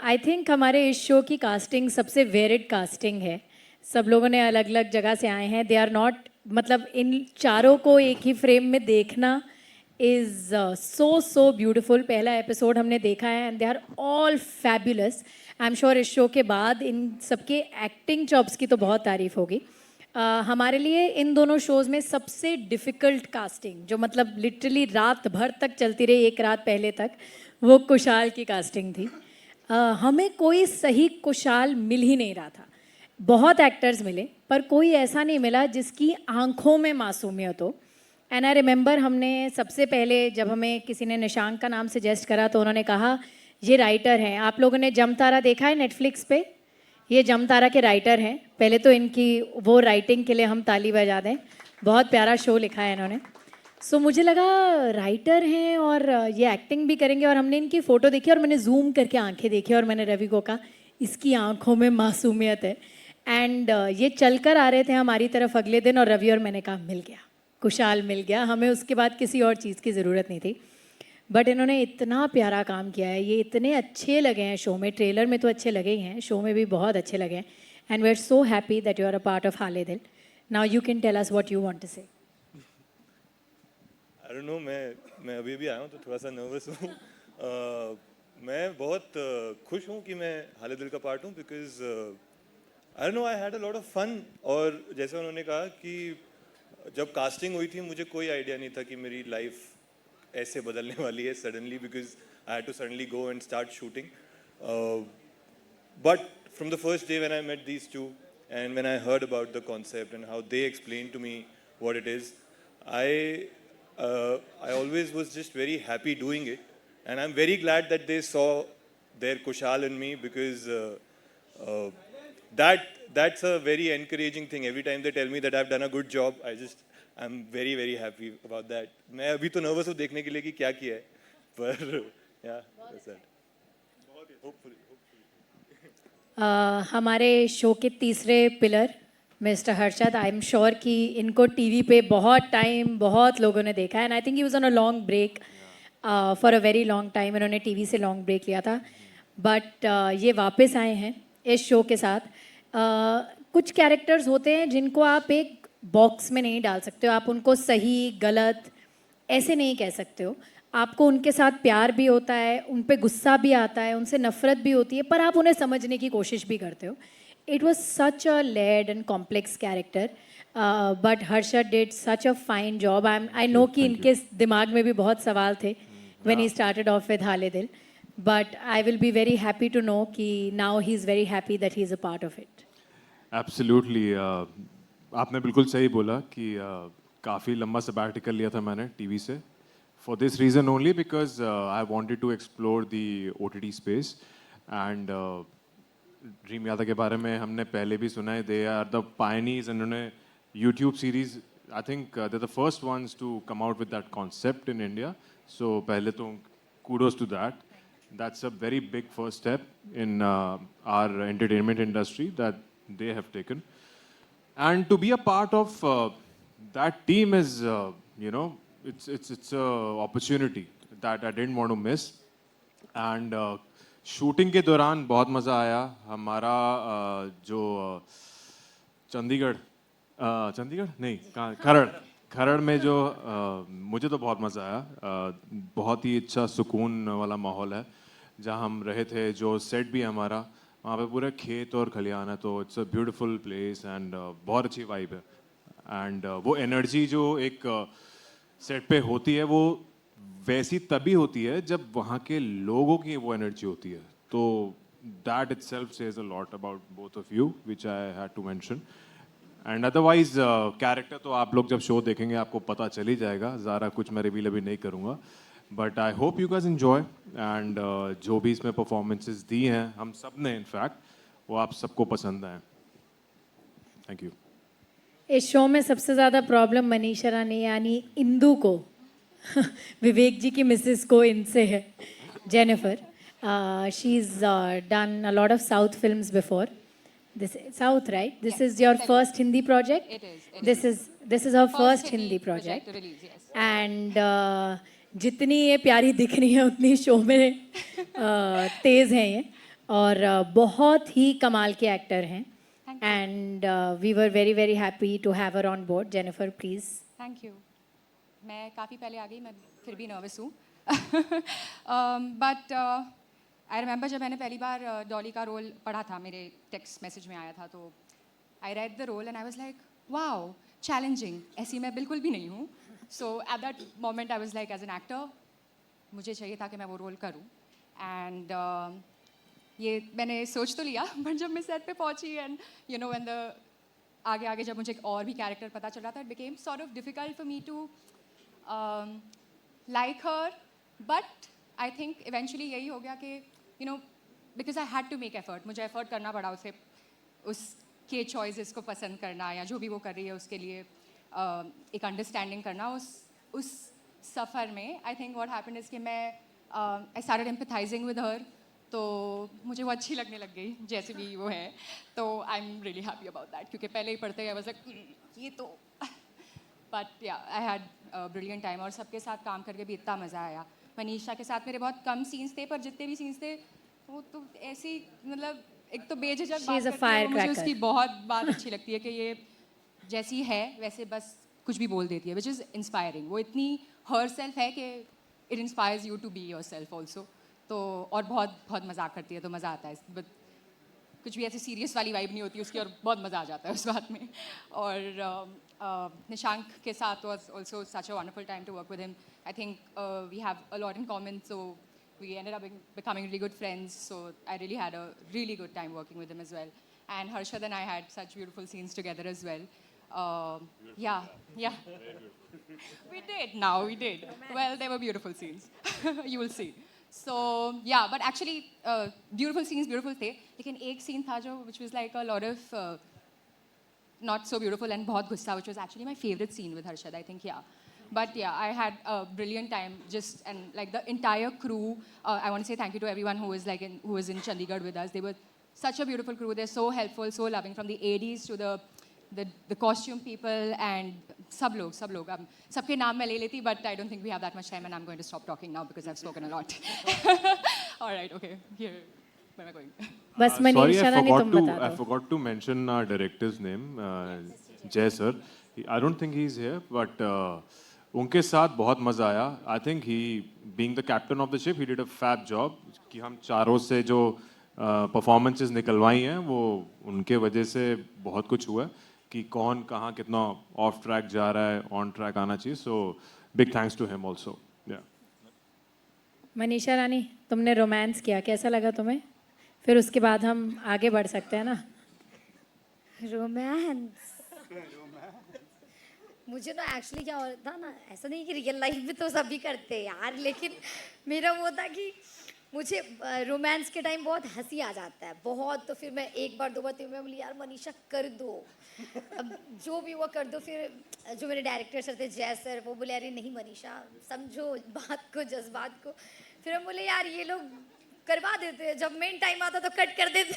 Speaker 2: आई थिंक हमारे इस शो की कास्टिंग सबसे वेरिड कास्टिंग है। सब लोगों ने अलग अलग जगह से आए हैं, दे आर नॉट, मतलब इन चारों को एक ही फ्रेम में देखना इज़ सो ब्यूटिफुल। पहला एपिसोड हमने देखा है and they are all fabulous. I am sure इस शो के बाद इन सबके एक्टिंग जॉब्स की तो बहुत तारीफ होगी। हमारे लिए इन दोनों शोज़ में सबसे डिफ़िकल्ट कास्टिंग, जो मतलब लिटरली रात भर तक चलती रही, एक रात पहले तक, वो कुशाल की कास्टिंग थी। हमें कोई सही कुशाल मिल ही नहीं रहा था। बहुत एक्टर्स मिले पर कोई ऐसा नहीं मिला जिसकी आंखों में मासूमियत हो। एंड आई रिमेंबर हमने सबसे पहले जब हमें किसी ने निशांक का नाम सजेस्ट करा तो उन्होंने कहा ये राइटर हैं। आप लोगों ने जमतारा देखा है नेटफ्लिक्स पे? ये जमतारा के राइटर हैं। पहले तो इनकी वो राइटिंग के लिए हम ताली बजा दें, बहुत प्यारा शो लिखा है इन्होंने। सो मुझे लगा राइटर हैं और ये एक्टिंग भी करेंगे, और हमने इनकी फ़ोटो देखी और मैंने जूम करके आंखें देखी और मैंने रवि को कहा इसकी आंखों में मासूमियत है। एंड ये चलकर आ रहे थे हमारी तरफ अगले दिन और रवि और मैंने कहा मिल गया, कुशाल मिल गया, हमें उसके बाद किसी और चीज़ की ज़रूरत नहीं थी। बट इन्होंने इतना प्यारा काम किया है, ये इतने अच्छे लगे हैं शो में, ट्रेलर में तो अच्छे लगे ही हैं, शो में भी बहुत अच्छे लगे हैं। And we are so happy that you are a part of Haale Dil. Now you can tell us what you want to say.
Speaker 9: I don't no, मैं अभी भी आया हूँ तो थोड़ा सा नर्वस हूँ। मैं बहुत खुश हूँ कि मैं हाले दिल का पार्ट हूँ, because I don't know, I had a lot of fun. और जैसे उन्होंने कहा कि जब कास्टिंग हुई थी मुझे कोई आइडिया नहीं था कि मेरी लाइफ ऐसे बदलने वाली है suddenly, because I had to suddenly go and start shooting. But from the first day when I met these two and when I heard about the concept and how they explain to me what it is, I always was just very happy doing it, and I'm very glad that they saw their Kushal in me, because that's a very encouraging thing. Every time they tell me that I've done a good job, I'm very very happy about that. मैं अभी तो nervous हूँ देखने के लिए कि क्या किया है, पर yeah, that's that. Hopefully.
Speaker 2: हमारे शो के तीसरे pillar mister Harshad, I am sure कि इनको टीवी पे बहुत टाइम बहुत लोगों ने देखा है, and I think he was on a long break for a very long time. इन्होंने टीवी से लॉन्ग ब्रेक लिया था, बट ये वापस आए हैं इस शो के साथ। कुछ कैरेक्टर्स होते हैं जिनको आप एक बॉक्स में नहीं डाल सकते हो, आप उनको सही गलत ऐसे नहीं कह सकते हो। आपको उनके साथ प्यार भी होता है, उन पे गुस्सा भी आता है, उनसे नफ़रत भी होती है, पर आप उन्हें समझने की कोशिश भी करते हो। It was such a layered and complex character, but Harshad did such a fine job. I know कि इनके दिमाग में भी बहुत सवाल थे when he started off with हाले दिल, but I will be very happy to know कि now he is very happy that he is a part of it.
Speaker 10: Absolutely. आपने बिल्कुल सही बोला कि काफ़ी लंबा sabbatical लिया था मैंने टीवी से, for this reason only, because I wanted to explore the OTT space, and dream यादा के बारे में हमने पहले भी सुना है, दे आर द पायनियर्स, इन्होंने YouTube series, I think they the first ones to come out with that concept in India. So पहले तो kudos to that's a very big first step in our entertainment industry that they have taken, and to be a part of that team is you know it's a opportunity that I didn't want to miss, and shooting के दौरान बहुत मज़ा आया हमारा जो चंडीगढ़ नहीं खरड़ में जो मुझे तो बहुत मज़ा आया बहुत ही अच्छा सुकून वाला माहौल है जहाँ हम रहे थे जो सेट भी हमारा वहाँ पे पूरे खेत और खलिहान है तो it's a beautiful place and बहुत अच्छी वाइब है एंड वो एनर्जी जो एक सेट पे होती है वो वैसी तभी होती है जब वहाँ के लोगों की वो एनर्जी होती है तो that itself says a lot about both of you which I had to mention and otherwise character तो आप लोग जब शो देखेंगे आपको पता चल ही जाएगा ज़्यादा कुछ मैं रिवील अभी नहीं करूँगा but I hope you guys enjoy and जो भी इसमें परफॉर्मेंसेस दी हैं हम सब ने इनफैक्ट वो आप सबको पसंद आए थैंक यू
Speaker 2: इस शो में सबसे ज़्यादा प्रॉब्लम मनीषा रानी यानी इंदू को विवेक जी की मिसेस को इनसे है Jennifer she is done a lot of south films before this south right this is your first hindi project
Speaker 11: It is.
Speaker 2: this is her first hindi project
Speaker 11: to release, yes.
Speaker 2: and जितनी ये प्यारी दिख रही है उतनी show में तेज़ हैं ये और बहुत ही कमाल के एक्टर हैं and we were very very happy to have her on board Jennifer please
Speaker 11: thank you मैं काफ़ी पहले आ गई मैं फिर भी नर्वस हूँ बट आई रिमेंबर जब मैंने पहली बार डॉली का रोल पढ़ा था मेरे टेक्स्ट मैसेज में आया था तो I read the role and I was like wow challenging ऐसी मैं बिल्कुल भी नहीं हूँ so at that moment I was like as an actor मुझे चाहिए था कि मैं वो रोल करूँ एंड ये मैंने सोच तो लिया बट जब मैं सेट पे पहुँची and you know when the आगे आगे जब मुझे और भी कैरेक्टर पता चल रहा था it became sort of difficult for me to like her but I think eventually यही हो गया कि you know because I had to make effort मुझे एफर्ट करना पड़ा उसे उसके चॉइसेस को पसंद करना या जो भी वो कर रही है उसके लिए एक अंडरस्टैंडिंग करना उस सफ़र में I think what happened is कि मैं आई स्टार्टेड एम्पैथाइजिंग विद हर तो मुझे वो अच्छी लगने लग गई जैसे भी वो है तो I am really happy about that क्योंकि पहले ही पढ़ते हुए बस ये तो बट या आई हैड ब्रिलियंट टाइम और सबके साथ काम करके भी इतना मज़ा आया मनीषा के साथ मेरे बहुत कम सीन्स थे पर जितने भी सीन्स थे वो तो ऐसी मतलब एक तो बेझिझक बात करती है वो मुझे उसकी बहुत बात अच्छी लगती है कि ये जैसी है वैसे बस कुछ भी बोल देती है विच इज़ इंस्पायरिंग वो इतनी हर सेल्फ है कि it inspires you to be yourself also तो और बहुत बहुत मजाक करती है तो मज़ा आता है बट कुछ भी ऐसी सीरियस वाली वाइब नहीं होती उसकी और बहुत मज़ा आ जाता है उस बात में और निशांक के साथ was also such a wonderful time to work with him I think we have a lot in common so we ended up becoming really good friends so I really had a really good time working with him as well and Harshad and I had such beautiful scenes together as well yeah we did well they were beautiful scenes you will see so yeah but actually beautiful scenes beautiful the lekin ek scene tha jo which was like a lot of not so beautiful and bahut gussa which was actually my favorite scene with Harshad I think but yeah I had a brilliant time just and like the entire crew I want to say thank you to everyone who was in Chandigarh with us they were such a beautiful crew they're so helpful so loving from the ADs to the costume people and sab log sabke naam main le leti but I don't think we have that much time and I'm going to stop talking now because I've spoken a lot all right okay here where am I going
Speaker 2: बस मनीषा रानी तुम बता
Speaker 10: I
Speaker 2: दो
Speaker 10: forgot to mention our director's name Jay sir I don't think he's here but उनके साथ बहुत मज़ा आया I think he being the captain of the ship he did a fab job कि हम चारों से जो परफॉर्मेंसेस निकलवाई हैं वो उनके वजह से बहुत कुछ हुआ है कि कौन कहाँ कितना ऑफ ट्रैक जा रहा है ऑन ट्रैक आना चाहिए so big thanks to him also
Speaker 2: Manisha Rani तुमने रोमांस किया कैसा लगा तुम्हें फिर उसके बाद हम आगे बढ़ सकते हैं ना
Speaker 8: रोमांस मुझे ना एक्चुअली क्या होता ना ऐसा नहीं कि रियल लाइफ में तो सभी करते हैं यार लेकिन मेरा वो था कि मुझे रोमांस के टाइम बहुत हंसी आ जाता है बहुत तो फिर मैं एक बार दो बार तीन बार बोली यार मनीषा कर दो अब जो भी वो कर दो फिर जो मेरे डायरेक्टर सर थे जय सर वो बोले अरे नहीं मनीषा समझो बात को जज्बात को फिर हम बोले यार ये लोग करवा देते हैं जब मेन टाइम आता तो कट कर देते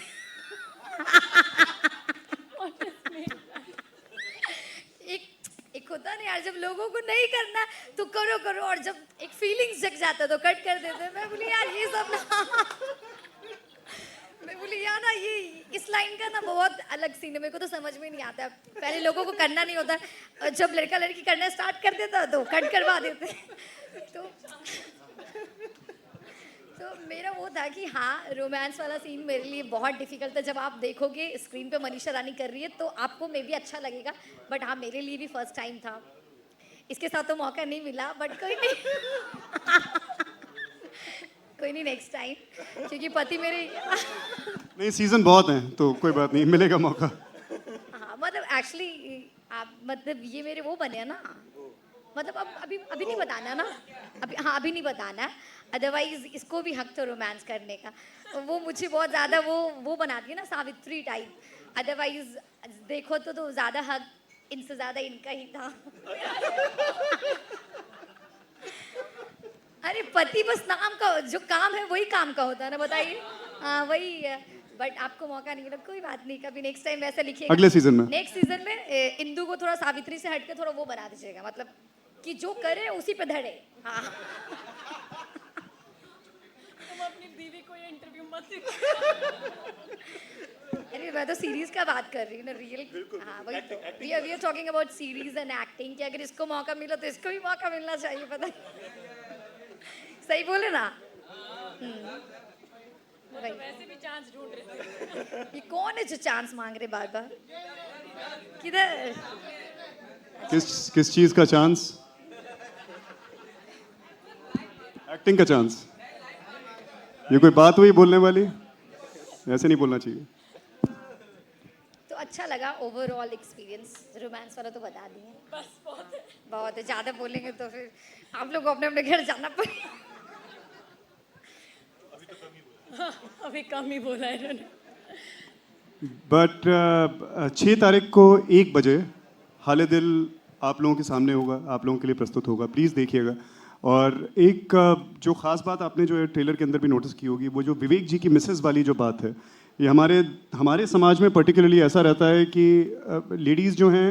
Speaker 8: एक होता नहीं यार जब लोगों को नहीं करना तो करो और जब एक फीलिंग्स जग जाता तो कट कर देते मैं बोली यार ये सब ना एक्चुअली यार ना ये इस लाइन का ना बहुत अलग सीन है, मेरे को तो समझ में नहीं आता। पहले लोगों को करना नहीं होता, और जब लड़का लड़की करना स्टार्ट कर देता तो कट करवा देते। तो मेरा वो था कि हाँ, रोमांस वाला सीन मेरे लिए बहुत डिफिकल्ट था। जब आप देखोगे स्क्रीन पे मनीषा रानी कर रही है तो आपको मे भी अच्छा लगेगा, बट हाँ मेरे लिए भी फर्स्ट टाइम था। इसके साथ तो मौका नहीं मिला, बट कोई नहीं। कोई नहीं, नेक्स्ट टाइम, क्योंकि पति मेरे
Speaker 3: नहीं, सीजन बहुत हैं तो कोई बात नहीं, मिलेगा मौका।
Speaker 8: हाँ मतलब एक्चुअली आप मतलब ये मेरे वो बने हैं ना, मतलब अब अभी नहीं बताना ना, अभी नहीं बताना है, अदरवाइज इसको भी हक तो रोमांस करने का। वो मुझे बहुत ज़्यादा वो बनाती है ना सावित्री टाइप, अदरवाइज देखो तो ज़्यादा हक इनसे ज़्यादा इनका ही था। अरे पति बस नाम का, जो काम है वही काम का होता है ना, बताइए। हाँ वही है, बट आपको मौका नहीं मिला, कोई बात नहीं, कभी नेक्स्ट टाइम वैसा लिखिएगा।
Speaker 3: अगले सीजन में,
Speaker 8: नेक्स्ट सीजन में इंदु को थोड़ा सावित्री से हटके थोड़ा वो बना दीजिएगा, मतलब कि जो करे उसी पे धड़े। हाँ
Speaker 2: तुम अपनी बीवी को ये इंटरव्यू मत दिखाओ।
Speaker 8: अरे मैं तो सीरीज का बात कर रही हूँ ना, रियल। हाँ वही तो, we are talking about series and acting, कि अगर इसको मौका मिला तो इसको भी मौका मिलना चाहिए, पता है। सही बोले ना?
Speaker 2: वैसे भी चांस ढूंढ रहे थे।
Speaker 8: ये कौन है जो चांस मांग रहे बार बार? किधर?
Speaker 3: किस चीज का चांस? एक्टिंग का चांस? ये कोई बात हुई बोलने वाली? ऐसे नहीं बोलना चाहिए।
Speaker 8: तो अच्छा लगा ओवरऑल एक्सपीरियंस, रोमांस वाला तो बता दिए।
Speaker 2: बस
Speaker 8: बहुत है, ज़्यादा बोलेंगे तो फिर आप लोग को अपने अपने घर जाना पड़ेगा।
Speaker 2: अभी कम ही बोला है इन्होंने।
Speaker 3: बट 6 तारीख को 1 बजे हाले दिल आप लोगों के सामने होगा, आप लोगों के लिए प्रस्तुत होगा, प्लीज़ देखिएगा। और एक जो ख़ास बात आपने जो है ट्रेलर के अंदर भी नोटिस की होगी, वो जो विवेक जी की मिसेस वाली जो बात है, ये हमारे समाज में पर्टिकुलरली ऐसा रहता है कि लेडीज़ जो हैं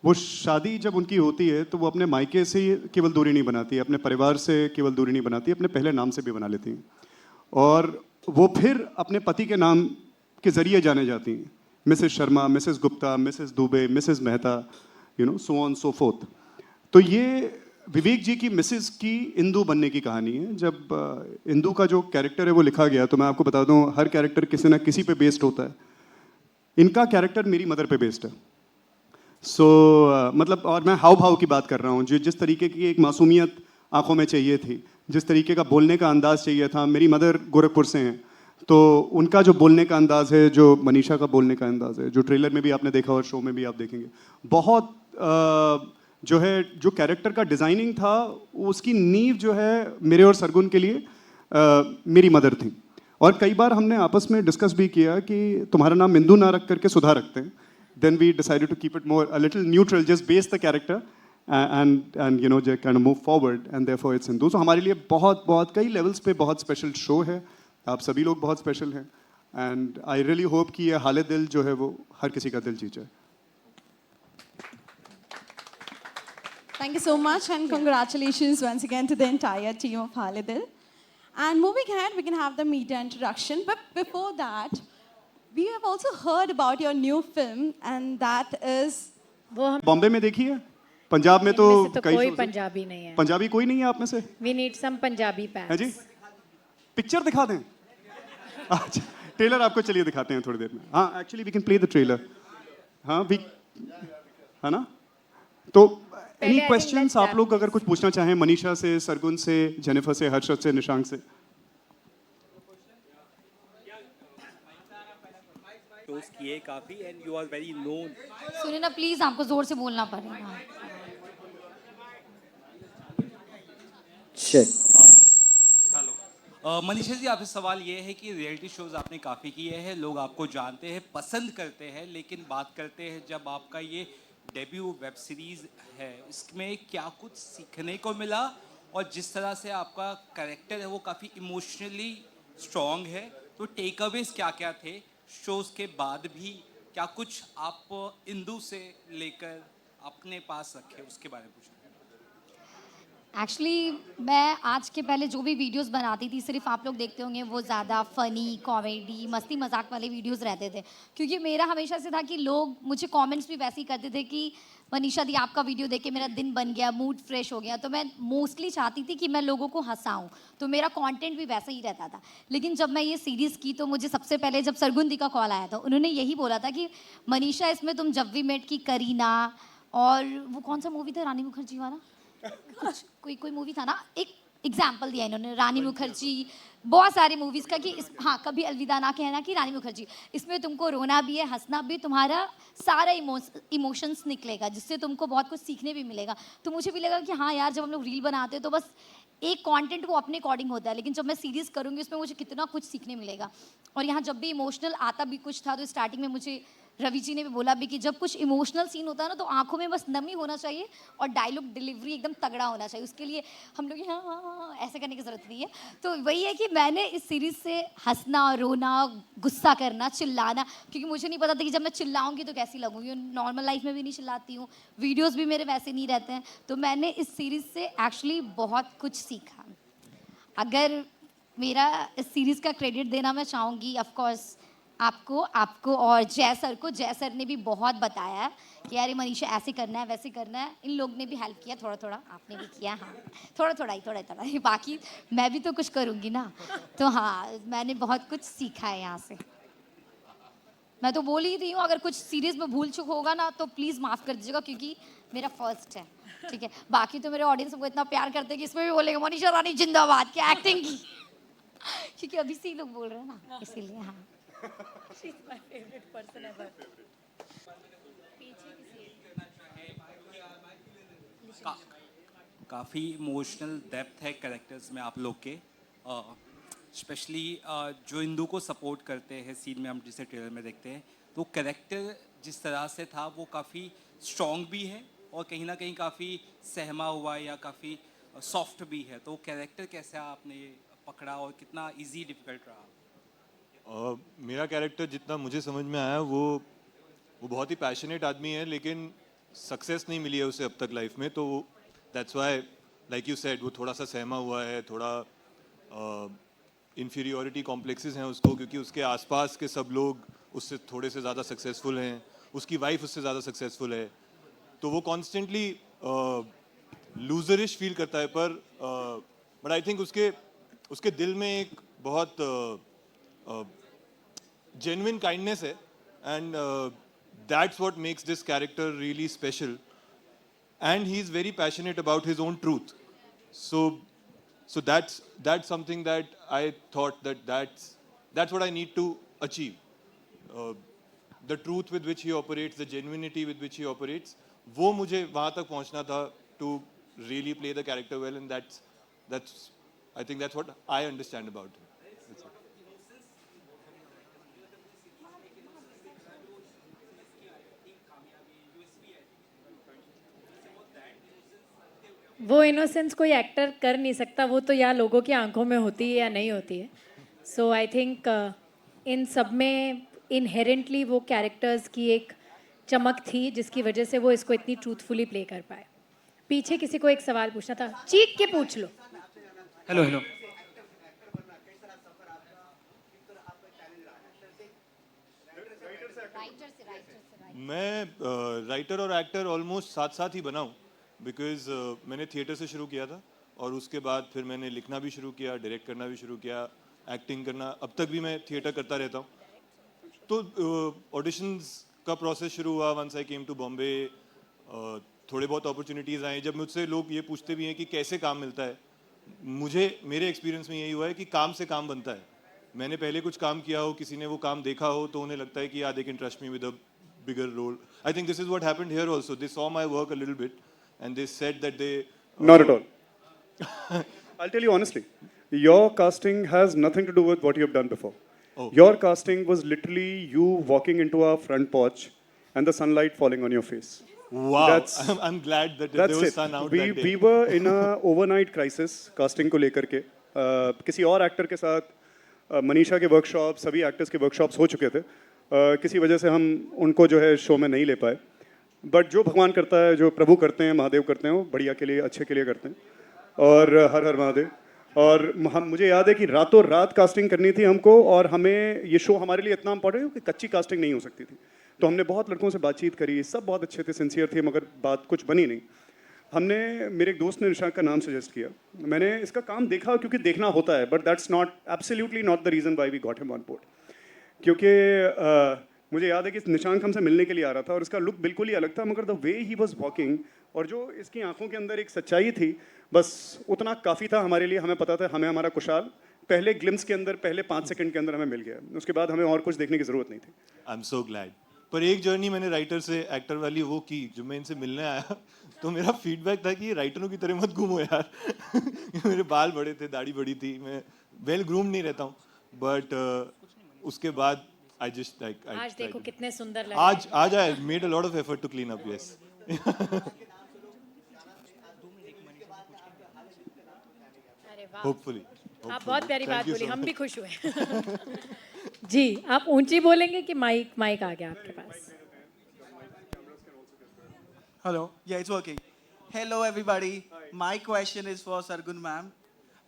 Speaker 3: वो शादी जब उनकी होती है तो वो अपने मायके से केवल दूरी नहीं बनाती, अपने परिवार से केवल दूरी नहीं बनाती, अपने पहले नाम से भी बना लेती हैं, और वो फिर अपने पति के नाम के ज़रिए जाने जाती हैं, Mrs Sharma, Mrs Gupta, Mrs Dubey, Mrs Mehta, so on so fourth. तो ये विवेक जी की मिसेस की इंदु बनने की कहानी है। जब इंदु का जो कैरेक्टर है वो लिखा गया, तो मैं आपको बता दूं, हर कैरेक्टर किसी ना किसी पे बेस्ड होता है। इनका कैरेक्टर मेरी मदर पे बेस्ड है। मतलब, और मैं हाव भाव की बात कर रहा हूँ, जिस तरीके की एक मासूमियत आंखों में चाहिए थी, जिस तरीके का बोलने का अंदाज चाहिए था। मेरी मदर गोरखपुर से हैं, तो उनका जो बोलने का अंदाज है, जो मनीषा का बोलने का अंदाज है, जो ट्रेलर में भी आपने देखा और शो में भी आप देखेंगे, बहुत जो कैरेक्टर का डिज़ाइनिंग था, उसकी नींव जो है मेरे और सरगुन के लिए मेरी मदर थी। और कई बार हमने आपस में डिस्कस भी किया कि तुम्हारा नाम इंदु ना रख करके सुधा रखते हैं। Then we decided to keep it more a little neutral, just base the character and kind of move forward, and therefore it's Hindu. So हमारे लिए बहुत कई लेवल्स पे बहुत स्पेशल शो है। आप सभी लोग बहुत स्पेशल हैं, एंड आई रियली होप कि ये हाले दिल जो है वो हर किसी का दिल जीत जाए।
Speaker 1: Thank you so much, and congratulations once again to the entire team of Halidil. And moving ahead, we can have the media introduction. But before that, we have also heard about your new film, and that is.
Speaker 3: Bombay में देखी है? पंजाब में तो कई
Speaker 2: कोई पंजाबी नहीं है।
Speaker 3: पंजाबी कोई नहीं है आप में से?
Speaker 2: We need some Punjabi pants.
Speaker 3: है जी? पिक्चर दिखा दें? अच्छा, ट्रेलर आपको चलिए दिखाते हैं थोड़ी देर में। हाँ, actually we can play the trailer. हाँ, है ना? तो एनी क्वेश्चंस आप लोग अगर कुछ पूछना चाहें मनीषा से, सरगुन से, जेनिफर से, हर्षद से, निशांक से?
Speaker 12: किए काफी, and you are very known.
Speaker 8: सुनिए ना प्लीज, आपको जोर से बोलना पड़ेगा।
Speaker 12: हेलो मनीषा जी, आपसे सवाल ये है कि रियलिटी शोज आपने काफ़ी किए हैं, लोग आपको जानते हैं, पसंद करते हैं, लेकिन बात करते हैं जब आपका ये डेब्यू वेब सीरीज़ है, इसमें क्या कुछ सीखने को मिला, और जिस तरह से आपका कैरेक्टर है वो काफ़ी इमोशनली स्ट्रॉन्ग है, तो टेक अवेज क्या क्या थे शोज़ के बाद भी? क्या कुछ आप इंदु से लेकर अपने पास रखे, उसके बारे में पूछना।
Speaker 8: एक्चुअली मैं आज के पहले जो भी वीडियोस बनाती थी, सिर्फ आप लोग देखते होंगे वो ज़्यादा फ़नी, कॉमेडी, मस्ती मजाक वाले वीडियोस रहते थे, क्योंकि मेरा हमेशा से था कि लोग मुझे कमेंट्स भी वैसे ही करते थे कि मनीषा दी आपका वीडियो देख के मेरा दिन बन गया, मूड फ्रेश हो गया। तो मैं मोस्टली चाहती थी कि मैं लोगों को हंसाऊं, तो मेरा कंटेंट भी वैसा ही रहता था। लेकिन जब मैं ये सीरीज़ की तो मुझे सबसे पहले जब सरगुन दी का कॉल आया था, उन्होंने यही बोला था कि मनीषा इसमें तुम जब वी मेट की करीना और वो कौन सा मूवी था रानी मुखर्जी वाला, कुछ कोई मूवी था ना, एक एग्जाम्पल दिया इन्होंने रानी मुखर्जी, बहुत सारी मूवीज़ का कि इस हाँ कभी अलविदा ना कहना कि रानी मुखर्जी, इसमें तुमको रोना भी है, हंसना भी, तुम्हारा सारा इमोशंस निकलेगा, जिससे तुमको बहुत कुछ सीखने भी मिलेगा। तो मुझे भी लगा कि हाँ यार, जब हम लोग रील बनाते हैं तो बस एक कंटेंट वो अपने अकॉर्डिंग होता है, लेकिन जब मैं सीरीज़ करूँगी उसमें मुझे कितना कुछ सीखने मिलेगा। और यहाँ जब भी इमोशनल आता भी कुछ था तो स्टार्टिंग में मुझे रवि जी ने भी बोला भी कि जब कुछ इमोशनल सीन होता है ना तो आंखों में बस नमी होना चाहिए और डायलॉग डिलीवरी एकदम तगड़ा होना चाहिए। उसके लिए हम लोग हाँ हाँ हाँ ऐसे करने की ज़रूरत नहीं है। तो वही है कि मैंने इस सीरीज़ से हंसना, रोना, गुस्सा करना, चिल्लाना, क्योंकि मुझे नहीं पता था कि जब मैं चिल्लाऊंगी तो कैसी लगूंगी। नॉर्मल लाइफ में भी नहीं चिल्लाती हूँ, वीडियोज़ भी मेरे वैसे नहीं रहते हैं। तो मैंने इस सीरीज़ से एक्चुअली बहुत कुछ सीखा। अगर मेरा इस सीरीज़ का क्रेडिट देना मैं चाहूँगी ऑफकोर्स आपको और जय सर को। जय सर ने भी बहुत बताया है कि यार मनीषा ऐसे करना है, वैसे करना है। इन लोग ने भी हेल्प किया थोड़ा थोड़ा, आपने भी किया, हाँ थोड़ा ही, बाकी मैं भी तो कुछ करूँगी ना। तो हाँ, मैंने बहुत कुछ सीखा है यहाँ से। मैं तो बोल ही रही हूँ, अगर कुछ सीरीज़ में भूल चूक होगा ना तो प्लीज़ माफ़ कर दीजिएगा, क्योंकि मेरा फर्स्ट है, ठीक है। बाकी तो मेरे ऑडियंस हमको इतना प्यार करते हैं कि इसमें भी बोलेंगे मनीषा रानी जिंदाबाद, क्या एक्टिंग की, क्योंकि अभी से ही लोग बोल रहे हैं ना, इसीलिए। हाँ, she's my favorite person ever.
Speaker 12: काफ़ी इमोशनल डेप्थ है कैरेक्टर्स में आप लोग के, स्पेशली जो इंदू को सपोर्ट करते हैं सीन में, हम जिसे ट्रेलर में देखते हैं, तो कैरेक्टर जिस तरह से था वो काफ़ी स्ट्रॉन्ग भी है और कहीं ना कहीं काफ़ी सहमा हुआ या काफ़ी सॉफ्ट भी है। तो कैरेक्टर कैसे आपने पकड़ा और कितना इजी डिफिकल्ट रहा?
Speaker 10: मेरा कैरेक्टर जितना मुझे समझ में आया वो बहुत ही पैशनेट आदमी है, लेकिन सक्सेस नहीं मिली है उसे अब तक लाइफ में। तो that's why like you said वो थोड़ा सा सहमा हुआ है, थोड़ा इन्फीरियोरिटी कॉम्प्लेक्सेस हैं उसको, क्योंकि उसके आसपास के सब लोग उससे थोड़े से ज़्यादा सक्सेसफुल हैं, उसकी वाइफ उससे ज़्यादा सक्सेसफुल है, तो वो कॉन्स्टेंटली लूजरिश फील करता है। पर बट आई थिंक उसके दिल में एक बहुत genuine kindness है, and that's what makes this character really special, and he's very passionate about his own truth. So that's something that I thought that's what I need to achieve. The truth with which he operates, the genuinity with which he operates, वो मुझे वहाँ तक पहुँचना था to really play the character well, and that's I think that's what I understand about him.
Speaker 2: वो innocence कोई actor कर नहीं सकता, वो तो या लोगों की आंखों में होती है या नहीं होती है। सो आई थिंक इन सब में इनहेरेंटली वो कैरेक्टर्स की एक चमक थी जिसकी वजह से वो इसको इतनी ट्रूथफुली प्ले कर पाए। पीछे किसी को एक सवाल पूछना था, चीख के पूछ लो।
Speaker 12: हेलो
Speaker 10: मैं राइटर और एक्टर ऑलमोस्ट साथ साथ ही बना हूँ, बिकॉज मैंने थिएटर से शुरू किया था और उसके बाद फिर मैंने लिखना भी शुरू किया, डायरेक्ट करना भी शुरू किया, एक्टिंग करना, अब तक भी मैं थिएटर करता रहता हूँ। तो ऑडिशंस का प्रोसेस शुरू हुआ once I came to Bombay, थोड़े बहुत अपॉर्चुनिटीज़ आए। जब मुझसे लोग ये पूछते भी हैं कि कैसे काम मिलता है, मेरे एक्सपीरियंस में यही हुआ है कि काम से काम बनता है। मैंने पहले कुछ काम किया हो, किसी ने वो काम देखा हो, तो उन्हें लगता है कि they can trust me with a bigger role. I think this is what happened here also. They saw my work a little bit and they said that they
Speaker 3: not at all. I'll tell you honestly, your casting has nothing to do with what you have done before. Your casting was literally you walking into our front porch and the sunlight falling on your face.
Speaker 10: Wow. I'm glad that there was sun out that day.
Speaker 3: We were in a overnight crisis casting को लेकर के, किसी और actor के साथ मनीषा के workshop, सभी actors के वर्कशॉप्स हो चुके थे, किसी वजह से हम उनको जो है शो में नहीं ले पाए। बट जो भगवान करता है, जो प्रभु करते हैं, महादेव करते हैं, वो बढ़िया के लिए, अच्छे के लिए करते हैं। और हर हर महादेव। और मुझे याद है कि रातों रात कास्टिंग करनी थी हमको, और हमें ये शो हमारे लिए इतना इम्पोर्टेंट है कि कच्ची कास्टिंग नहीं हो सकती थी। तो हमने बहुत लड़कों से बातचीत करी, सब बहुत अच्छे थे, सिंसियर थे, मगर बात कुछ बनी नहीं। हमने, मेरे एक दोस्त ने निशांक का नाम सजेस्ट किया, मैंने इसका काम देखा क्योंकि देखना होता है, but that's not absolutely not the reason why we got him on board. क्योंकि मुझे याद है कि निशांक हमसे मिलने के लिए आ रहा था और इसका लुक बिल्कुल ही अलग था, मगर the way he was walking और जो इसकी आंखों के अंदर एक सच्चाई थी, बस उतना काफ़ी था हमारे लिए। हमें पता था हमें हमारा कुशाल पहले ग्लिम्स के अंदर, पहले 5 सेकंड के अंदर हमें मिल गया, उसके बाद हमें और कुछ देखने की ज़रूरत नहीं थी।
Speaker 9: I am so glad. पर एक जर्नी मैंने राइटर से एक्टर वाली वो की, जो मैं इनसे मिलने आया तो मेरा फीडबैक था कि राइटरों की तरह मत घूमो यार। मेरे बाल बड़े थे, दाढ़ी बड़ी थी, मैं वेल ग्रूम नहीं रहता हूँ, बट उसके बाद आई जस्ट लाइक
Speaker 2: आज देखो कितने सुंदर लग रहे हैं।
Speaker 9: आज I made a lot of effort to clean up. Yes.
Speaker 2: अरे वाह,
Speaker 9: होपफुली
Speaker 2: आप बहुत प्यारी बात बोली, हम भी खुश हुए। जी, आप ऊंची बोलेंगे कि माइक आ गया आपके पास?
Speaker 13: Hello. Yeah, it's working. Hello, everybody. My question is for Sargun ma'am.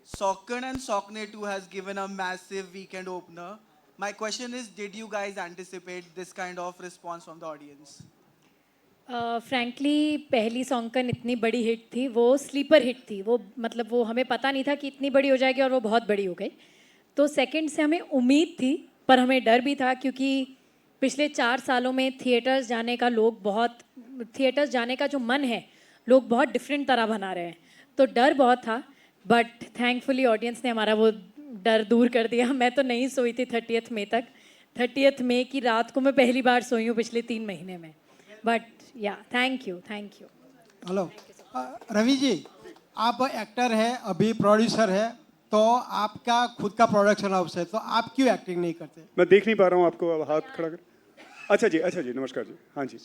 Speaker 13: Sokan and Sokne 2 has given a massive weekend opener. My question is, did you guys anticipate this kind of response from the audience?
Speaker 2: Frankly पहली सॉन्कन इतनी बड़ी hit थी, वो sleeper hit थी, वो मतलब वो हमें पता नहीं था कि इतनी बड़ी हो जाएगी और वो बहुत बड़ी हो गई। तो सेकंड से हमें उम्मीद थी, पर हमें डर भी था, क्योंकि पिछले 4 सालों में थिएटर्स जाने का जो मन है, लोग बहुत डिफरेंट तरह बना रहे हैं, तो डर बहुत था। बट थैंकफुली ऑडियंस ने हमारा वो डर दूर कर दिया। मैं तो नहीं सोई थी 30th मई तक। 30th मई की रात को मैं पहली बार सोई हूँ पिछले 3 महीने में। बट या thank you.
Speaker 14: Hello Ravi ji, आप एक्टर हैं, अभी प्रोड्यूसर है, तो आपका खुद का प्रोडक्शन हाउस है, तो आप क्यों एक्टिंग नहीं करते?
Speaker 3: मैं देख नहीं पा रहा हूँ आपको, अब हाथ खड़ा कर। अच्छा जी, नमस्कार जी। हाँ जी,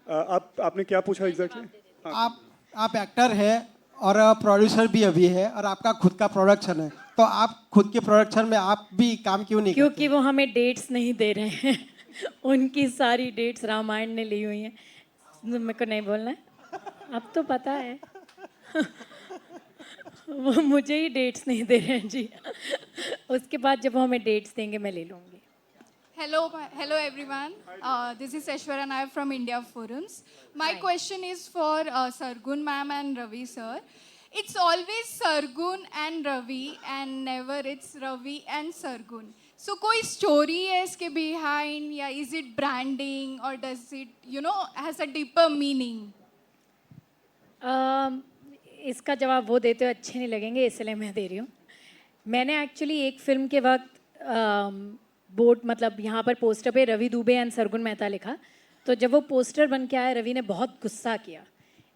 Speaker 3: आपने क्या पूछा एग्जैक्टली?
Speaker 14: आप एक्टर है और प्रोड्यूसर भी अभी है, और आपका खुद का प्रोडक्शन है, तो आप खुद के प्रोडक्शन में आप भी काम क्यों नहीं करते?
Speaker 2: क्योंकि वो हमें डेट्स नहीं दे रहे हैं। उनकी सारी डेट्स रामायण ने ली हुई हैं। मेरे को नहीं बोलना है, अब तो पता है। वो मुझे ही डेट्स नहीं दे रहे हैं जी। उसके बाद जब वो हमें डेट्स देंगे मैं ले लूँगी।
Speaker 15: Hello everyone. This is Aishwarya Nair from India Forums. My question is for Sargun ma'am and Ravi sir. It's always Sargun and Ravi and never it's Ravi and Sargun. So कोई story है इसके behind, या is it branding or does it has a deeper meaning?
Speaker 2: इसका जवाब वो देते हुए अच्छे नहीं लगेंगे, इसलिए मैं दे रही हूँ। मैंने एक्चुअली एक फिल्म के वक्त बोर्ड, मतलब यहाँ पर पोस्टर पे रवि दुबे एंड सरगुन मेहता लिखा, तो जब वो पोस्टर बन के आया, रवि ने बहुत गुस्सा किया।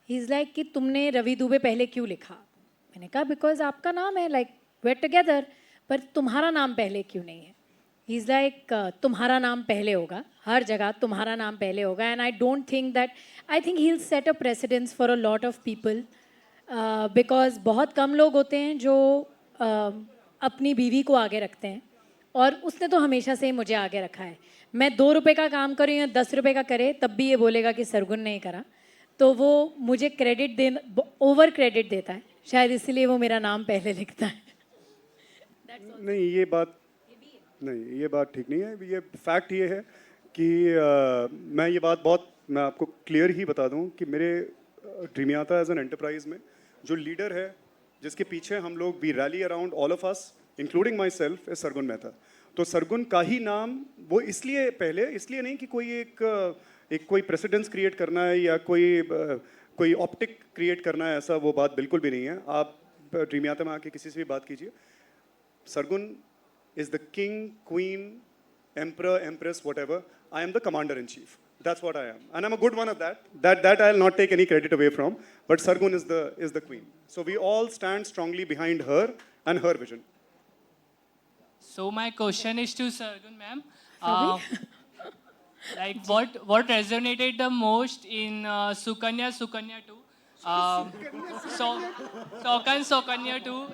Speaker 2: ही इज़ लाइक कि तुमने रवि दुबे पहले क्यों लिखा? मैंने कहा बिकॉज आपका नाम है, लाइक वेर टुगेदर, पर तुम्हारा नाम पहले क्यों नहीं है? ही इज़ लाइक तुम्हारा नाम पहले होगा, हर जगह तुम्हारा नाम पहले होगा। And I don't think that, I think he will set a precedence for a lot of people, because बहुत कम लोग होते हैं जो अपनी बीवी को आगे रखते हैं, और उसने तो हमेशा से ही मुझे आगे रखा है। मैं 2 रुपए का काम करूँ या 10 रुपए का करे, तब भी ये बोलेगा कि सरगुन नहीं करा। तो वो मुझे क्रेडिट ओवर क्रेडिट देता है, शायद इसलिए वो मेरा नाम पहले लिखता है।
Speaker 3: नहीं, ये बात ठीक नहीं है। ये फैक्ट ये है कि मैं आपको क्लियर ही बता दूं कि मेरे ड्रीमियाता एज एन एंटरप्राइज में जो लीडर है, जिसके पीछे हम लोग we rally around, all of us including myself, is Sargun Mehta. तो सरगुन का ही नाम वो इसलिए नहीं कि कोई प्रेसिडेंस क्रिएट करना है या कोई ऑप्टिक क्रिएट करना है, ऐसा वो बात बिल्कुल भी नहीं है। आप ड्रीमियाता में आके किसी से भी बात कीजिए, Sargun is the king, queen, emperor, empress, whatever. I am the commander in chief. That's what I am, and I'm a good one at that. That I'll not take any credit away from. But Sargun is the queen. So we all stand strongly behind her and her vision.
Speaker 16: So my question is to Sargun ma'am. Like what resonated the most in Sukanya 2? Sokanya 2.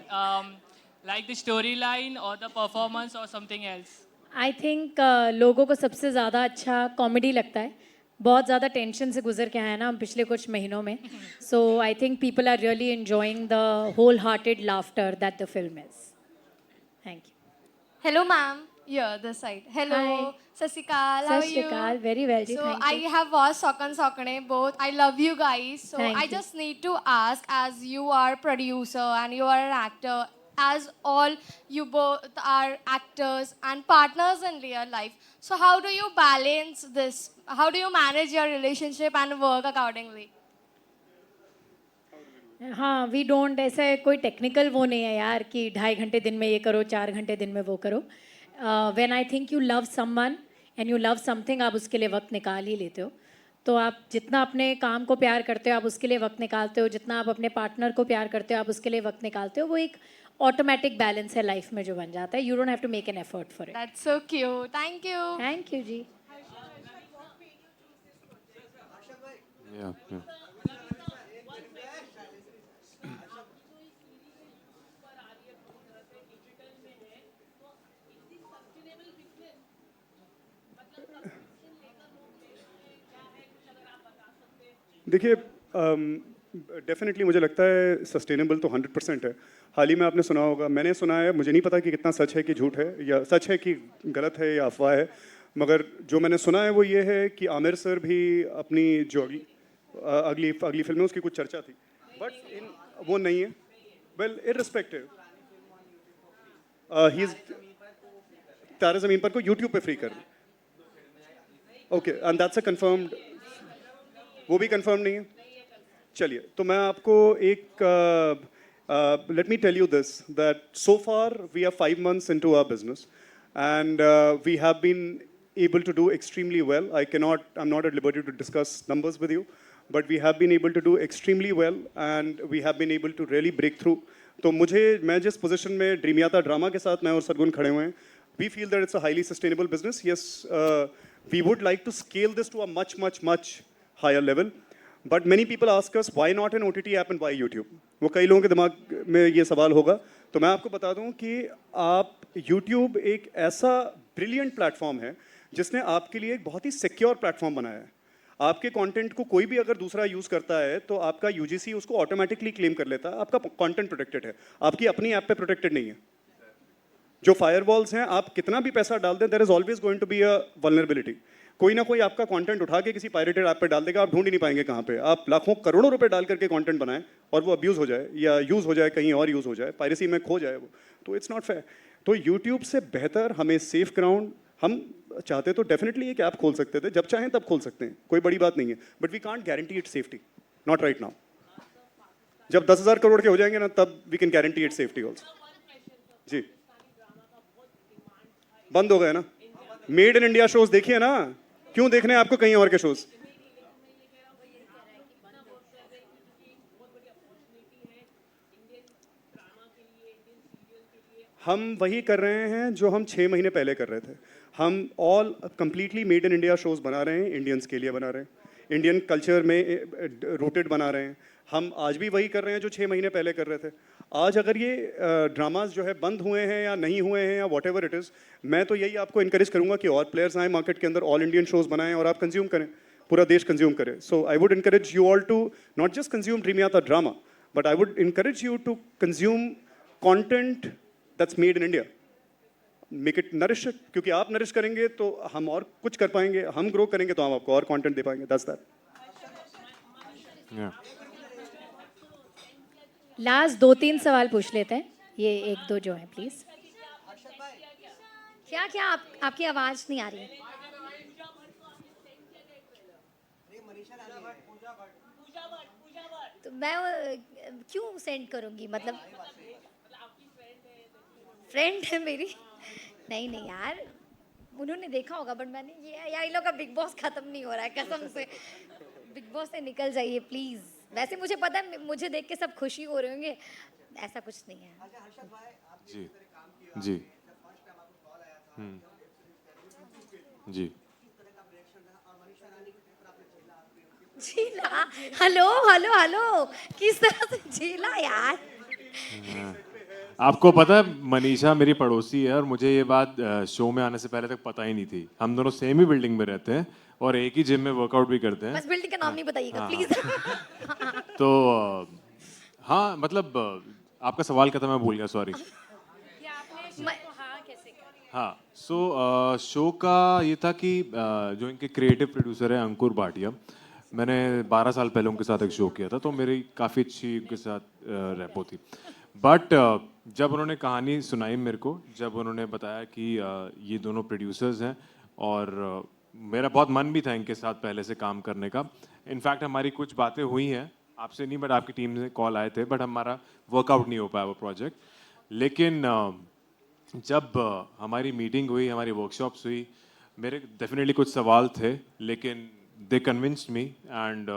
Speaker 16: Like the storyline or the performance or something else?
Speaker 2: I think लोगों को सबसे ज़्यादा अच्छा comedy लगता है, बहुत ज़्यादा tension से गुजर के आए हैं ना हम पिछले कुछ महीनों में. So I think people are really enjoying the whole hearted laughter that the film is. Thank you.
Speaker 15: Hello, ma'am. Yeah, this side. Hello,
Speaker 2: Hi.
Speaker 15: Sasikal. How are you?
Speaker 2: Sasikal, very well. ji,
Speaker 15: So
Speaker 2: thank
Speaker 15: I
Speaker 2: you.
Speaker 15: have watched Sokan Sokane both. I love you guys. So
Speaker 2: Thank
Speaker 15: I
Speaker 2: you.
Speaker 15: just need to ask, as you are producer and you are an actor, as all you both are actors and partners in real life. So how do you balance this? How do you manage your relationship and work accordingly?
Speaker 2: हाँ, we don't, ऐसा कोई technical वो नहीं है यार कि 2.5 घंटे दिन में ये करो, 4 घंटे दिन में वो करो. When I think you love someone and you love something, आप उसके लिए वक्त निकाल ही लेते हो. तो आप जितना अपने काम को प्यार करते हो आप उसके लिए वक्त निकालते हो, जितना आप अपने पार्टनर को प्यार करते हो आप उसके लिए वक्त निकालते हो. वो एक ऑटोमेटिक बैलेंस है लाइफ में जो बन जाता है. You don't have to make an effort for it.
Speaker 15: That's so cute. Thank you.
Speaker 2: Thank you ji.
Speaker 10: Yeah, yeah.
Speaker 3: देखिए, डेफिनेटली मुझे लगता है सस्टेनेबल तो 100% है. हाल ही में आपने सुना होगा, मैंने सुना है, मुझे नहीं पता कि कितना सच है कि झूठ है, या सच है कि गलत है या अफवाह है, मगर जो मैंने सुना है वो ये है कि आमिर सर भी अपनी जो अगली फिल्म में उसकी कुछ चर्चा थी, बट वो नहीं है. वेल, इररिस्पेक्टिव, ही इज तारे ज़मीन पर को यूट्यूब पे फ्री कर. Okay, and that's a confirmed, वो भी कंफर्म नहीं है. चलिए, तो मैं आपको एक let me tell you this, that so far we are 5 months into our business and we have been able to do extremely well. I'm not at liberty to discuss numbers with you, but we have been able to do extremely well and we have been able to really break through. तो मैं जिस position में dream Yatra drama के साथ मैं और सरगुन खड़े हुए हैं, we feel that it's a highly sustainable business. Yes, we would like to scale this to a much higher level. But many people ask us, why not an OTT app and why YouTube? वो कई लोगों के दिमाग में ये सवाल होगा. तो मैं आपको बता दूं कि YouTube एक ऐसा ब्रिलियंट प्लेटफॉर्म है जिसने आपके लिए एक बहुत ही सिक्योर प्लेटफॉर्म बनाया है. आपके कंटेंट को कोई भी अगर दूसरा यूज़ करता है तो आपका UGC उसको ऑटोमेटिकली क्लेम कर लेता है. आपका कंटेंट प्रोटेक्टेड है, आपकी अपनी ऐप पे प्रोटेक्टेड नहीं है. जो फायरवॉल्स हैं, आप कितना भी पैसा डाल दें, there is always going to be a vulnerability. कोई ना कोई आपका कंटेंट उठा के किसी पायरेटेड ऐप पे डाल देगा, आप ढूंढ ही नहीं पाएंगे कहाँ पे. आप लाखों करोड़ों रुपए डाल करके कंटेंट बनाएं और वो अब्यूज़ हो जाए या यूज़ हो जाए, कहीं और यूज़ हो जाए, पायरेसी में खो जाए वो, तो इट्स नॉट फेयर. तो यूट्यूब से बेहतर हमें सेफ ग्राउंड, हम चाहते तो डेफिनेटली एक ऐप खोल सकते थे, जब चाहें तब खोल सकते हैं, कोई बड़ी बात नहीं है, but we can't guarantee it safety, not right now. जब 10,000 करोड़ के हो जाएंगे ना, तब we can guarantee it safety also. जी, बंद हो गए ना. मेड इन इंडिया शोज देखिए ना, क्यों देखने हैं आपको कहीं और के शोज? हम वही कर रहे हैं जो हम 6 महीने पहले कर रहे थे. हम all completely made in India shows बना रहे हैं, इंडियंस के लिए बना रहे हैं, इंडियन कल्चर में रूटेड बना रहे हैं. हम आज भी वही कर रहे हैं जो 6 महीने पहले कर रहे थे. आज अगर ये ड्रामाज जो है बंद हुए हैं या नहीं हुए हैं या वॉट एवर इट इज़, मैं तो यही आपको इनकरेज करूंगा कि और प्लेयर्स आए मार्केट के अंदर, ऑल इंडियन शोज बनाएं और आप कंज्यूम करें, पूरा देश कंज्यूम करे. So I would encourage you all to not just consume dream Yatra drama, but I would encourage you to consume content that's made in India. Make it nourish, क्योंकि आप nourish करेंगे तो हम और कुछ कर पाएंगे, हम ग्रो करेंगे तो हम आपको और कंटेंट दे पाएंगे. That's that.
Speaker 2: लास्ट 2-3 सवाल पूछ लेते हैं, ये 1-2 जो है प्लीज.
Speaker 8: क्या आपकी आवाज नहीं आ रही है. तो मैं क्यों सेंड करूंगी, मतलब फ्रेंड है मेरी. नहीं यार, उन्होंने देखा होगा, बट मैंने ये लोग का बिग बॉस खत्म नहीं हो रहा है कसम से. बिग बॉस से निकल जाइए प्लीज. वैसे मुझे पता है, मुझे देख के सब खुशी हो रहे होंगे, ऐसा कुछ नहीं है.
Speaker 10: जी जी जी.
Speaker 8: झीला, हेलो, किस तरह से झीला यार.
Speaker 10: आपको पता है मनीषा मेरी पड़ोसी है और मुझे ये बात शो में आने से पहले तक पता ही नहीं थी. हम दोनों सेम ही बिल्डिंग में रहते हैं और एक ही जिम में वर्कआउट भी करते हैं।
Speaker 8: बस बिल्डिंग का नाम नहीं बताइएगा
Speaker 10: हाँ,
Speaker 8: प्लीज।
Speaker 10: तो हाँ मतलब आपका सवाल क्या था, मैं भूल गया, सॉरी। हाँ, सो शो का ये था कि जो इनके क्रिएटिव प्रोड्यूसर है अंकुर भाटिया, मैंने 12 साल पहले उनके साथ एक शो किया था, तो मेरी काफ़ी अच्छी उनके साथ रैपो थी। बट जब उन्होंने कहानी सुनाई मेरे को, जब उन्होंने बताया कि ये दोनों प्रोड्यूसर्स हैं, और मेरा बहुत मन भी था इनके साथ पहले से काम करने का। इनफैक्ट हमारी कुछ बातें हुई हैं, आपसे नहीं बट आपकी टीम से कॉल आए थे, बट हमारा वर्कआउट नहीं हो पाया वो प्रोजेक्ट। लेकिन जब हमारी मीटिंग हुई, हमारी वर्कशॉप्स हुई, मेरे डेफिनेटली कुछ सवाल थे, लेकिन दे कन्विंस्ड मी, एंड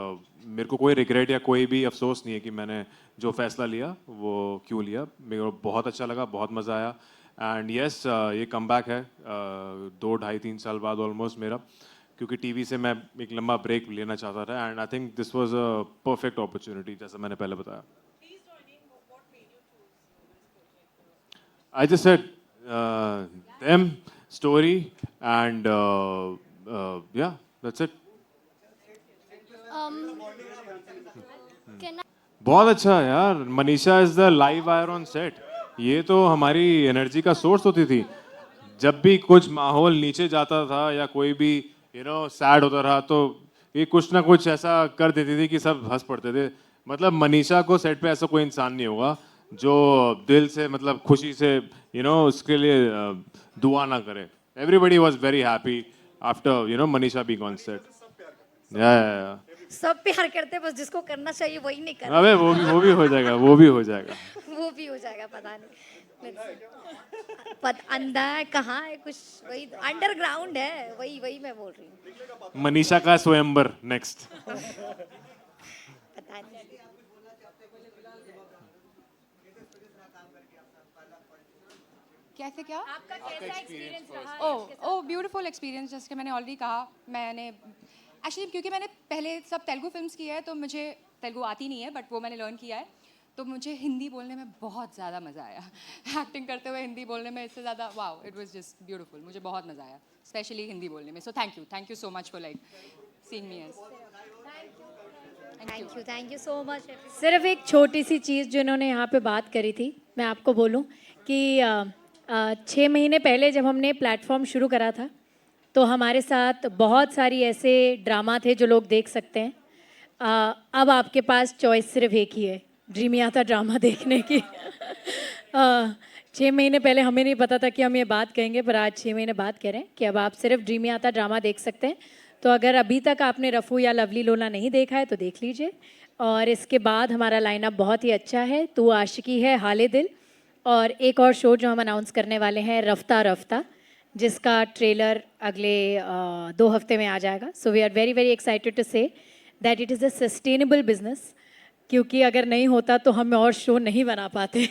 Speaker 10: मेरे को कोई रिग्रेट या कोई भी अफसोस नहीं है कि मैंने जो फैसला लिया वो क्यों लिया। मेरे को बहुत अच्छा लगा, बहुत मज़ा आया। एंड यस, ये कम बैक है 2, 2.5, 3 साल बाद ऑलमोस्ट मेरा, क्योंकि टीवी से मैं एक लंबा ब्रेक लेना चाहता था, and I think this was a perfect opportunity, जैसा मैंने पहले बताया। I just said them, story, and yeah, that's it. बहुत अच्छा है यार, Manisha is the live wire on set. ये तो हमारी एनर्जी का सोर्स होती थी। जब भी कुछ माहौल नीचे जाता था या कोई भी सैड होता रहा, तो ये कुछ ना कुछ ऐसा कर देती थी कि सब हंस पड़ते थे। मतलब मनीषा को सेट पे ऐसा कोई इंसान नहीं होगा जो दिल से, मतलब खुशी से उसके लिए दुआ ना करे। Everybody was very happy after Manisha being on set. या
Speaker 8: सब प्यार करते हैं, बस जिसको करना चाहिए वही नहीं कर।
Speaker 10: अबे वो भी हो जाएगा, वो भी हो जाएगा।
Speaker 8: वो भी हो जाएगा, पता नहीं अंधा है कहाँ है, कुछ वही अंडरग्राउंड है, वही मैं बोल रही हूँ।
Speaker 10: मनीषा का स्वयंवर नेक्स्ट।
Speaker 8: पता नहीं।
Speaker 11: कैसे क्या?
Speaker 8: आपका कैसा एक्सपीरियंस रहा?
Speaker 11: Oh beautiful experience. जैसे कि मैंने ऑलरेडी कहा, मैंने एक्चुअली क्योंकि मैंने पहले सब तेलुगु फिल्म्स की है, तो मुझे तेलुगु आती नहीं है, बट वो मैंने लर्न किया है, तो मुझे हिंदी बोलने में बहुत ज़्यादा मज़ा आया। एक्टिंग करते हुए हिंदी बोलने में इससे ज़्यादा wow, it was just beautiful. मुझे बहुत मज़ा आया, स्पेशली हिंदी बोलने में। So thank you so much for like seeing me as.
Speaker 8: Thank you so much.
Speaker 2: सिर्फ एक छोटी सी चीज़ जो इन्होंने यहाँ पे बात करी थी, मैं आपको बोलूँ कि 6 महीने पहले जब हमने प्लेटफॉर्म शुरू करा था, तो हमारे साथ बहुत सारी ऐसे ड्रामा थे जो लोग देख सकते हैं। अब आपके पास चॉइस सिर्फ एक ही है, ड्रीमियाता ड्रामा देखने की। 6 महीने पहले हमें नहीं पता था कि हम ये बात कहेंगे, पर आज 6 महीने बाद कह रहे हैं कि अब आप सिर्फ ड्रीमियाता ड्रामा देख सकते हैं। तो अगर अभी तक आपने रफ़ू या लवली लोला नहीं देखा है तो देख लीजिए। और इसके बाद हमारा लाइनअप बहुत ही अच्छा है। तू आशिकी है, हाले दिल, और एक और शो जो हम अनाउंस करने वाले हैं, रफ्ता रफ्ता, जिसका ट्रेलर अगले 2 हफ्ते में आ जाएगा। So we are very very excited to say that it is a sustainable business, क्योंकि अगर नहीं होता तो हम और शो नहीं बना पाते।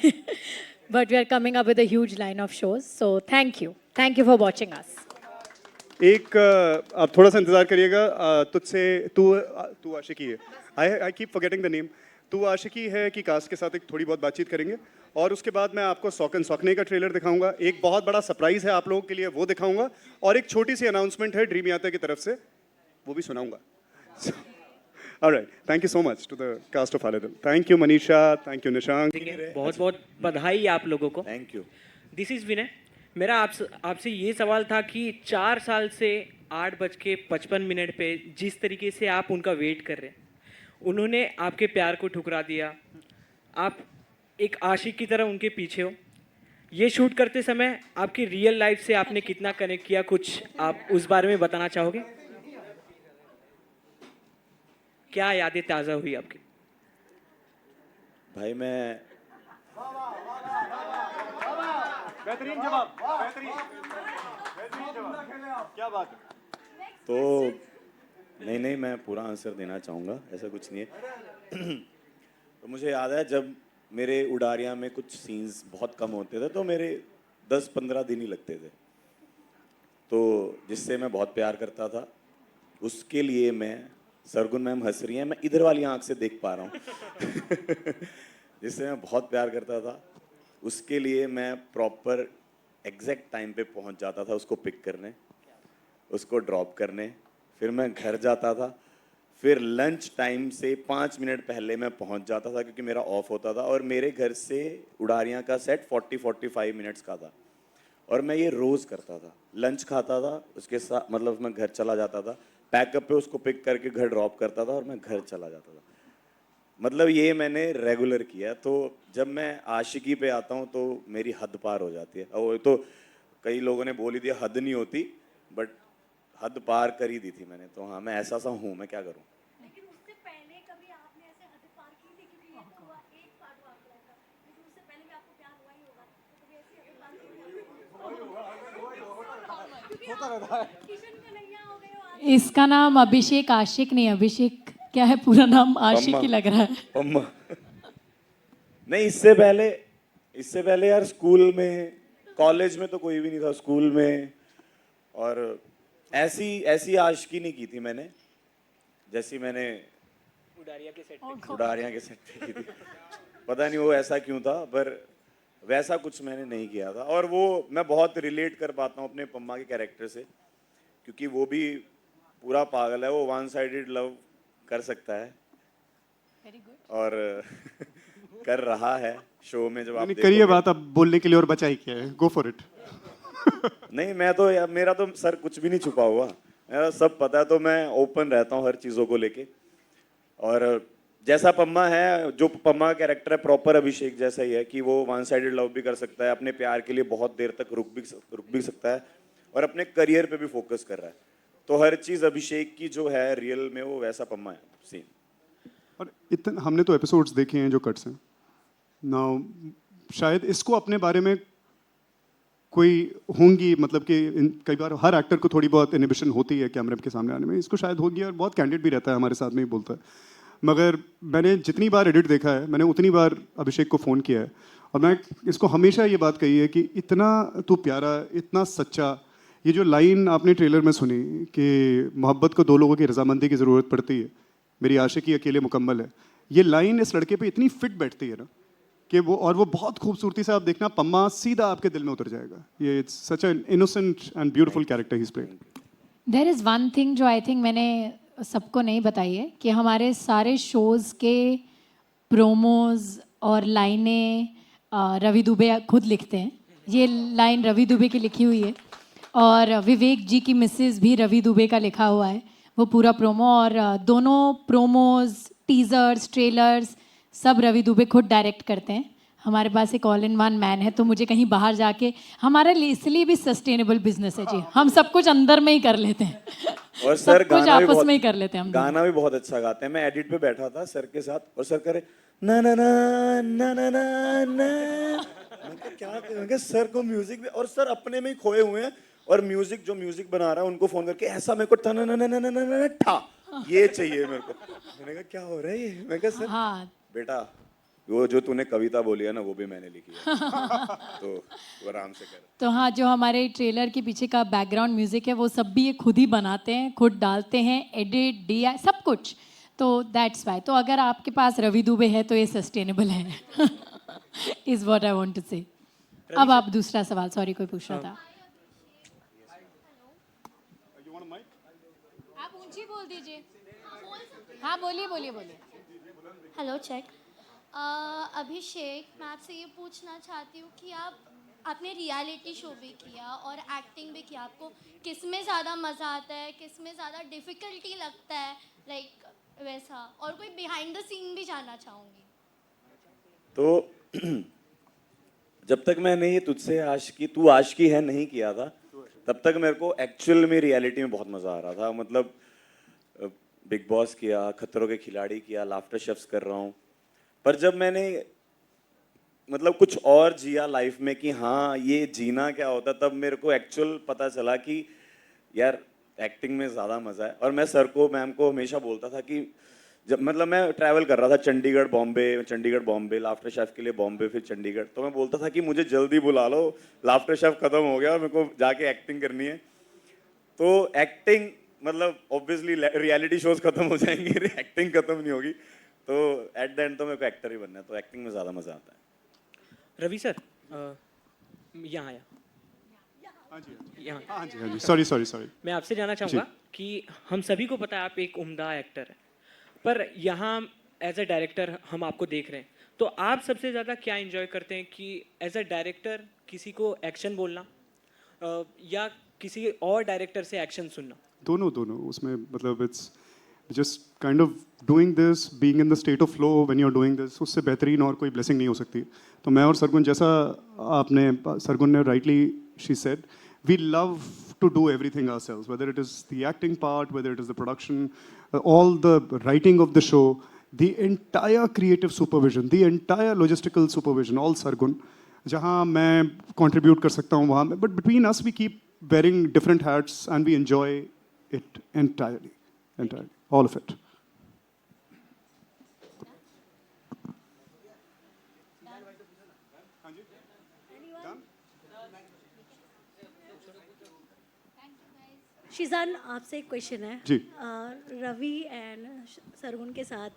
Speaker 2: But we are coming up with a huge line of shows. So thank you for watching us.
Speaker 3: एक आप थोड़ा सा इंतजार करिएगा। तुझसे तू आशिकी है, I keep forgetting the name. तू आशिकी है कि कास्ट के साथ एक थोड़ी बहुत बातचीत करेंगे, और उसके बाद मैं आपको सौकन सौकने का ट्रेलर दिखाऊंगा। एक बहुत बड़ा सरप्राइज है आप लोगों के लिए, वो दिखाऊंगा, और एक छोटी सी अनाउंसमेंट है ड्रीमियाता की तरफ से, वो भी सुनाऊंगा। Alright, thank you so much to the cast of Haale Dil. Thank you Manisha, thank you Nishank.
Speaker 17: बहुत बहुत बधाई आप लोगों को।
Speaker 4: Thank you.
Speaker 17: This is Vinay. मेरा आपसे ये सवाल था कि 4 साल से 8:55 पे जिस तरीके से आप उनका वेट कर रहे हैं, उन्होंने आपके प्यार को ठुकरा दिया, आप एक आशिक की तरह उनके पीछे हो। ये शूट करते समय आपकी रियल लाइफ से आपने कितना कनेक्ट किया, कुछ आप उस बारे में बताना चाहोगे? क्या यादें ताज़ा हुई आपकी?
Speaker 4: भाई मैं
Speaker 3: बेहतरीन जवाब, बेहतरीन जवाब, क्या बात है।
Speaker 4: तो नहीं, मैं पूरा आंसर देना चाहूँगा, ऐसा कुछ नहीं है। तो मुझे याद है जब मेरे उडारिया में कुछ सीन्स बहुत कम होते थे, तो मेरे 10-15 दिन ही लगते थे। तो जिससे मैं बहुत प्यार करता था, उसके लिए मैं, सरगुन मैम हंस रही हैं, मैं इधर वाली आंख से देख पा रहा हूँ। जिससे मैं बहुत प्यार करता था, उसके लिए मैं प्रॉपर एग्जैक्ट टाइम पे पहुंच जाता था उसको पिक करने, उसको ड्रॉप करने, फिर मैं घर जाता था, फिर लंच टाइम से 5 मिनट पहले मैं पहुंच जाता था क्योंकि मेरा ऑफ होता था, और मेरे घर से उड़ारियाँ का सेट 40-45 मिनट्स का था, और मैं ये रोज़ करता था। लंच खाता था, उसके साथ मतलब मैं घर चला जाता था, पैकअप पे उसको पिक करके घर ड्रॉप करता था और मैं घर चला जाता था। मतलब ये मैंने रेगुलर किया। तो जब मैं आशिकी पे आता हूँ तो मेरी हद पार हो जाती है। और वो तो कई लोगों ने बोल ही दिया हद नहीं होती, बट हद पार कर ही दी थी मैंने। तो हाँ, मैं ऐसा सा हूँ, मैं क्या करूँ।
Speaker 8: लेकिन उससे पहले कभी आपने ऐसे हद पार की थी, क्योंकि ये तो हुआ एक पार्ट हुआ आपका था, लेकिन उससे पहले भी आपको प्यार हुआ ही होगा, तो कभी ऐसी हद पार की होता रहता है। किशन कन्हैया हो गए हो आप।
Speaker 2: इसका नाम अभिषेक आशिक नहीं, अभिषेक क्या है पूरा नाम, आशिक ही लग रहा है।
Speaker 4: पम्मा। नहीं, इससे पहले यार स्कूल में, कॉलेज में तो कोई भी नहीं था, स्कूल में। और ऐसी आशिकी नहीं की थी मैंने जैसी मैंने
Speaker 17: उड़ारिया के सेट
Speaker 4: पे की थी। पता नहीं वो ऐसा क्यों था, पर वैसा कुछ मैंने नहीं किया था। और वो मैं बहुत रिलेट कर पाता हूँ अपने पम्मा के कैरेक्टर से, क्योंकि वो भी पूरा पागल है, वो वन साइडेड लव कर सकता है। और कर रहा है शो में। जब आप
Speaker 3: करिए बात, अब बोलने के लिए और बचा ही क्या है, गो फॉर इट।
Speaker 4: नहीं, मैं तो यार, मेरा तो सर कुछ भी नहीं छुपा हुआ, मेरा सब पता है, तो मैं ओपन रहता हूँ हर चीज़ों को लेके। और जैसा पम्मा है, जो पम्मा का कैरेक्टर है प्रॉपर अभिषेक जैसा ही है, कि वो वन साइडेड लव भी कर सकता है, अपने प्यार के लिए बहुत देर तक रुक भी सकता है, और अपने करियर पे भी फोकस कर रहा है। तो हर चीज़ अभिषेक की जो है रियल में, वो वैसा पम्मा है सीन।
Speaker 3: और इतना हमने तो एपिसोड्स देखे हैं जो कट्स हैं ना, शायद इसको अपने बारे में कोई होंगी, मतलब कि कई बार हर एक्टर को थोड़ी बहुत इनहिबिशन होती है कैमरे के सामने आने में, इसको शायद होगी, और बहुत कैंडिड भी रहता है, हमारे साथ में ही बोलता है। मगर मैंने जितनी बार एडिट देखा है, मैंने उतनी बार अभिषेक को फ़ोन किया है, और मैं इसको हमेशा ये बात कही है कि इतना तू प्यारा, इतना सच्चा। ये जो लाइन आपने ट्रेलर में सुनी कि मोहब्बत को दो लोगों की रजामंदी की ज़रूरत पड़ती है, मेरी आशिकी अकेले मुकम्मल है, ये लाइन इस लड़के पे इतनी फिट बैठती है ना कि वो बहुत खूबसूरती से, आप देखना पम्मा सीधा आपके दिल में उतर जाएगा। ये it's such an innocent and beautiful character he is played.
Speaker 2: There is one thing जो आई थिंक मैंने सबको नहीं बताई है, कि हमारे सारे शोज़ के प्रोमोज़ और लाइनें रवि दुबे खुद लिखते हैं। ये लाइन रवि दुबे की लिखी हुई है, और विवेक जी की मिसेस भी रवि दुबे का लिखा हुआ है वो पूरा प्रोमो। और दोनों प्रोमोज़, टीज़र्स, ट्रेलर्स सब रवि दुबे खुद डायरेक्ट करते हैं। हमारे पास एक ऑल इन वन मैन है, तो मुझे कहीं बाहर जाके, हमारे लिए इसलिए भी सस्टेनेबल बिजनेस है जी, हम सब कुछ अंदर में ही कर लेते हैं।
Speaker 4: और सर
Speaker 2: कुछ आपस में ही कर लेते हैं हम।
Speaker 4: गाना भी बहुत अच्छा गाते हैं। मैं एडिट पे बैठा था सर के साथ, और सर करे ना ना ना ना ना ना ना, मैं कहा क्या मैं कहा सर को म्यूजिक भी, और सर अपने में ही खोए हुए हैं, और म्यूजिक जो म्यूजिक बना रहा है उनको फोन करके ऐसा मेरे को था ना ना ना ना ना ना ना ठा ये चाहिए मेरे को। मैंने कहा क्या हो रहा है ये, मैं कहा सर
Speaker 2: हाँ
Speaker 4: बेटा वो जो तूने कविता बोली है ना, वो भी मैंने लिखी है, तो आराम से कर।
Speaker 2: तो हाँ, जो हमारे ट्रेलर के पीछे का बैकग्राउंड म्यूजिक है वो सब भी ये खुद ही बनाते हैं, खुद डालते हैं, एडिट, DI सब कुछ। तो दैट्स वाई। तो अगर आपके पास रवि दुबे है तो ये सस्टेनेबल है। Is what I want to say. अब आप दूसरा सवाल, सॉरी कोई पूछ रहा था। आप ऊंची बोल दीजिए। हाँ बोलिए बोलिए बोलिए।
Speaker 18: Hello check. अभिषेक, मैं आपसे ये पूछना चाहती हूँ कि आपने रियलिटी शो भी किया और एक्टिंग भी किया, आपको किस में ज़्यादा मज़ा आता है, किस में ज़्यादा डिफ़िकल्टी लगता है, लाइक वैसा, और कोई बिहाइंड द सीन भी जानना चाहूँगी।
Speaker 4: तो जब तक मैंने ये तुझसे आशिकी तू आशिकी है नहीं किया था, तब तक मेरे को एक्चुअल में रियलिटी में बहुत मज़ा आ रहा था। मतलब बिग बॉस किया, खतरों के खिलाड़ी किया, लाफ्टर शेफ्स कर रहा हूँ, पर जब मैंने मतलब कुछ और जिया लाइफ में कि हाँ ये जीना क्या होता, तब मेरे को एक्चुअल पता चला कि यार एक्टिंग में ज़्यादा मज़ा है। और मैं सर को, मैम को हमेशा बोलता था कि जब मतलब मैं ट्रैवल कर रहा था चंडीगढ़ बॉम्बे, लाफ्टर शेफ के लिए बॉम्बे, फिर चंडीगढ़, तो मैं बोलता था कि मुझे जल्दी बुला लो, लाफ्टर शेफ ख़त्म हो गया, मेरे को जाके एक्टिंग करनी है। तो एक्टिंग मतलब ऑब्वियसली रियलिटी शोज खत्म हो जाएंगे, एक्टिंग खत्म नहीं होगी, तो एट द एंड तो मेरे को एक्टर ही बनना है, तो एक्टिंग में ज़्यादा मज़ा आता है।
Speaker 17: रवि सर, यहाँ आया। यहाँ
Speaker 3: हाँ जी, सॉरी
Speaker 17: मैं आपसे जानना चाहूँगा कि हम सभी को पता है आप एक उम्दा एक्टर हैं, पर यहाँ एज अ डायरेक्टर हम आपको देख रहे हैं, तो आप सबसे ज़्यादा क्या एंजॉय करते हैं कि एज अ डायरेक्टर किसी को एक्शन बोलना या किसी और डायरेक्टर से एक्शन सुनना?
Speaker 3: दोनों उसमें मतलब it's just kind of doing this, being in the state of flow when you are doing this, उससे बेहतरीन और कोई ब्लेसिंग नहीं हो सकती. तो मैं और सरगुन, जैसा सरगुन ने rightly she said, we love to do everything ourselves, whether it is the acting part, whether it is the production, all the writing of the show, the entire creative supervision, the entire logistical supervision, all Sargun. जहाँ मैं contribute कर सकता हूँ वहाँ में, but between us we keep wearing different hats and we enjoy it entirely, all of it.
Speaker 19: Sheezan, आपसे एक question है
Speaker 3: जी.
Speaker 19: रवि एंड सरगुन के साथ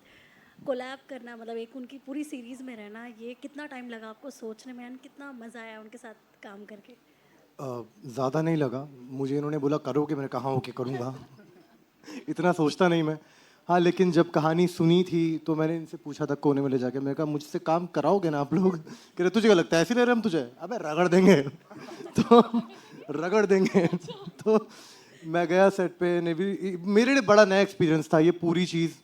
Speaker 19: कोलैब करना, मतलब एक उनकी पूरी सीरीज़ में रहना, ये कितना टाइम लगा आपको सोचने में एंड कितना मज़ा आया उनके साथ काम करके?
Speaker 6: ज़्यादा नहीं लगा मुझे. इन्होंने बोला करोगे, मैंने कहा ओके करूँगा. इतना सोचता नहीं मैं. हाँ, लेकिन जब कहानी सुनी थी तो मैंने इनसे पूछा था कोने में ले जाके, मैंने कहा मुझसे काम कराओगे ना आप लोग? कह रहे तुझे क्या लगता है ऐसे ले रहे हम तुझे? अबे रगड़ देंगे. तो रगड़ देंगे. तो मैं गया सेट पे. मेरे लिए बड़ा नया एक्सपीरियंस था ये पूरी चीज़,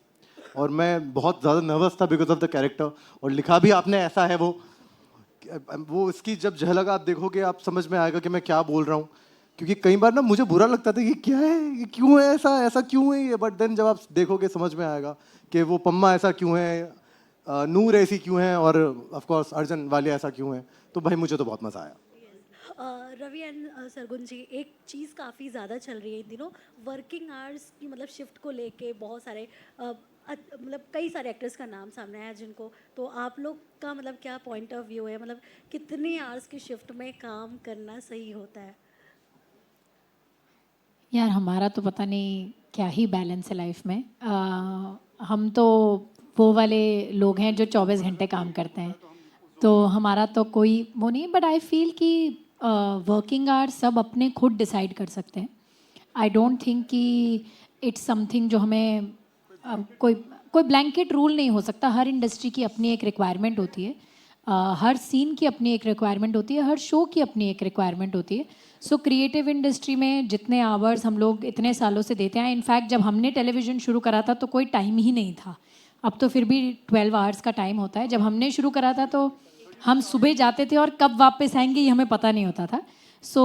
Speaker 6: और मैं बहुत ज़्यादा नर्वस था बिकॉज ऑफ द कैरेक्टर. और लिखा भी आपने ऐसा है वो इसकी जब झलक आप देखोगे आप समझ में आएगा कि मैं क्या बोल रहा हूँ. क्योंकि कई बार ना मुझे बुरा लगता था कि क्या है, ये क्यों है ऐसा क्यों है ये, बट देन जब आप देखोगे समझ में आएगा कि वो पम्मा ऐसा क्यों है, नूर ऐसी क्यों है, और ऑफ कोर्स अर्जुन वाले ऐसा क्यों है. तो भाई मुझे तो बहुत मज़ा आया.
Speaker 19: रवि एंड सरगुन जी, एक चीज़ काफ़ी ज़्यादा चल रही है इन दिनों, वर्किंग आवर्स की मतलब शिफ्ट को लेके बहुत सारे मतलब कई सारे एक्टर्स का नाम सामने आया जिनको, तो आप लोग का मतलब क्या पॉइंट ऑफ व्यू है, मतलब कितनी आवर्स की शिफ्ट में काम करना सही होता है?
Speaker 2: यार हमारा तो पता नहीं क्या ही बैलेंस है लाइफ में. हम तो वो वाले लोग हैं जो 24 घंटे काम करते हैं, तो हमारा तो कोई वो नहीं. बट आई फील कि वर्किंग आवर्स सब अपने खुद डिसाइड कर सकते हैं. आई डोंट थिंक कि इट्स समथिंग जो हमें कोई ब्लैंकेट रूल नहीं हो सकता. हर इंडस्ट्री की अपनी एक रिक्वायरमेंट होती है, हर सीन की अपनी एक रिक्वायरमेंट होती है, हर शो की अपनी एक रिक्वायरमेंट होती है. सो क्रिएटिव इंडस्ट्री में जितने आवर्स हम लोग इतने सालों से देते हैं, इनफैक्ट जब हमने टेलीविज़न शुरू करा था तो कोई टाइम ही नहीं था. अब तो फिर भी 12 आवर्स का टाइम होता है. जब हमने शुरू करा था तो हम सुबह जाते थे और कब वापस आएंगे ये हमें पता नहीं होता था. सो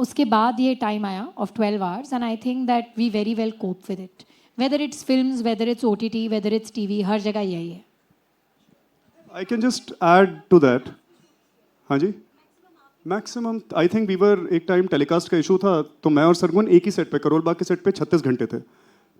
Speaker 2: उसके बाद ये टाइम आया of 12 hours, and I think that we very well cope with it. Whether it's films, whether it's OTT, whether it's TV, हर जगह यही है.
Speaker 3: I can just add to that. हाँ जी, maximum I think we were, एक time telecast का issue था तो मैं और सरगुन एक ही सेट पे, करोल बाग के सेट पे 36 घंटे थे,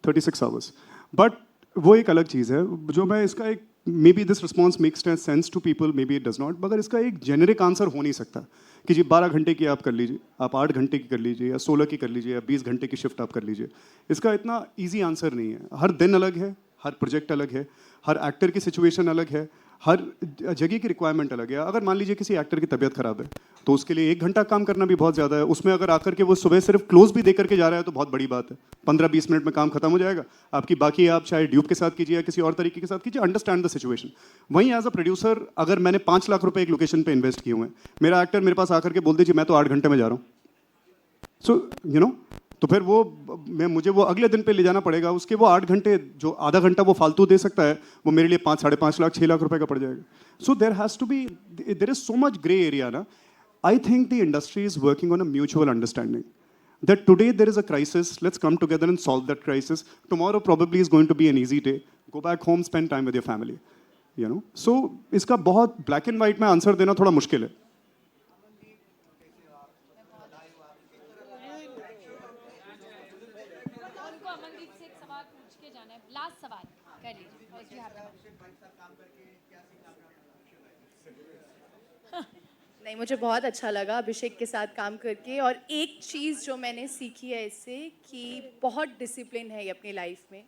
Speaker 3: 36 आवर्स. बट वो एक अलग चीज़ है जो मैं इसका एक, maybe this response makes sense to people, maybe it does not, मगर इसका एक जेनेरिक आंसर हो नहीं सकता कि जी 12 घंटे की आप कर लीजिए, आप 8 घंटे की कर लीजिए, या 16 की कर लीजिए, या 20 घंटे की शिफ्ट आप कर लीजिए. इसका इतना ईजी आंसर नहीं है. हर दिन अलग है, हर प्रोजेक्ट अलग है, हर एक्टर की सिचुएशन अलग है, हर जगह की रिक्वायरमेंट अलग है. अगर मान लीजिए किसी एक्टर की तबीयत खराब है तो उसके लिए 1 घंटा काम करना भी बहुत ज़्यादा है. उसमें अगर आकर के वो सुबह सिर्फ क्लोज भी दे करके जा रहा है तो बहुत बड़ी बात है. 15-20 मिनट में काम खत्म हो जाएगा आपकी. बाकी आप चाहे ड्यूब के साथ कीजिए या किसी और तरीके के साथ कीजिए, अंडरस्टैंड द सिचुएशन. वहीं एज अ प्रोड्यूसर अगर मैंने 5 लाख रुपए एक लोकेशन पे इन्वेस्ट किए हुए हैं, मेरा एक्टर मेरे पास आकर के बोल दीजिए मैं तो 8 घंटे में जा रहा हूँ, सो यू नो, तो फिर मुझे वो अगले दिन पे ले जाना पड़ेगा. उसके वो 8 घंटे, जो आधा घंटा वो फालतू दे सकता है, वो मेरे लिए 5-5.5 लाख 6 लाख रुपए का पड़ जाएगा. So there has to be, there is so much grey area ना. I think the industry is working on a mutual understanding that today there is a crisis, let's come together and solve that crisis. Tomorrow probably is going to be an easy day. Go back home, spend time with your family. You know? So इसका बहुत black and white में answer देना थोड़ा मुश्किल है.
Speaker 5: नहीं, मुझे बहुत अच्छा लगा अभिषेक के साथ काम करके. और एक चीज़ जो मैंने सीखी है इससे कि बहुत डिसिप्लिन है ये अपनी लाइफ में.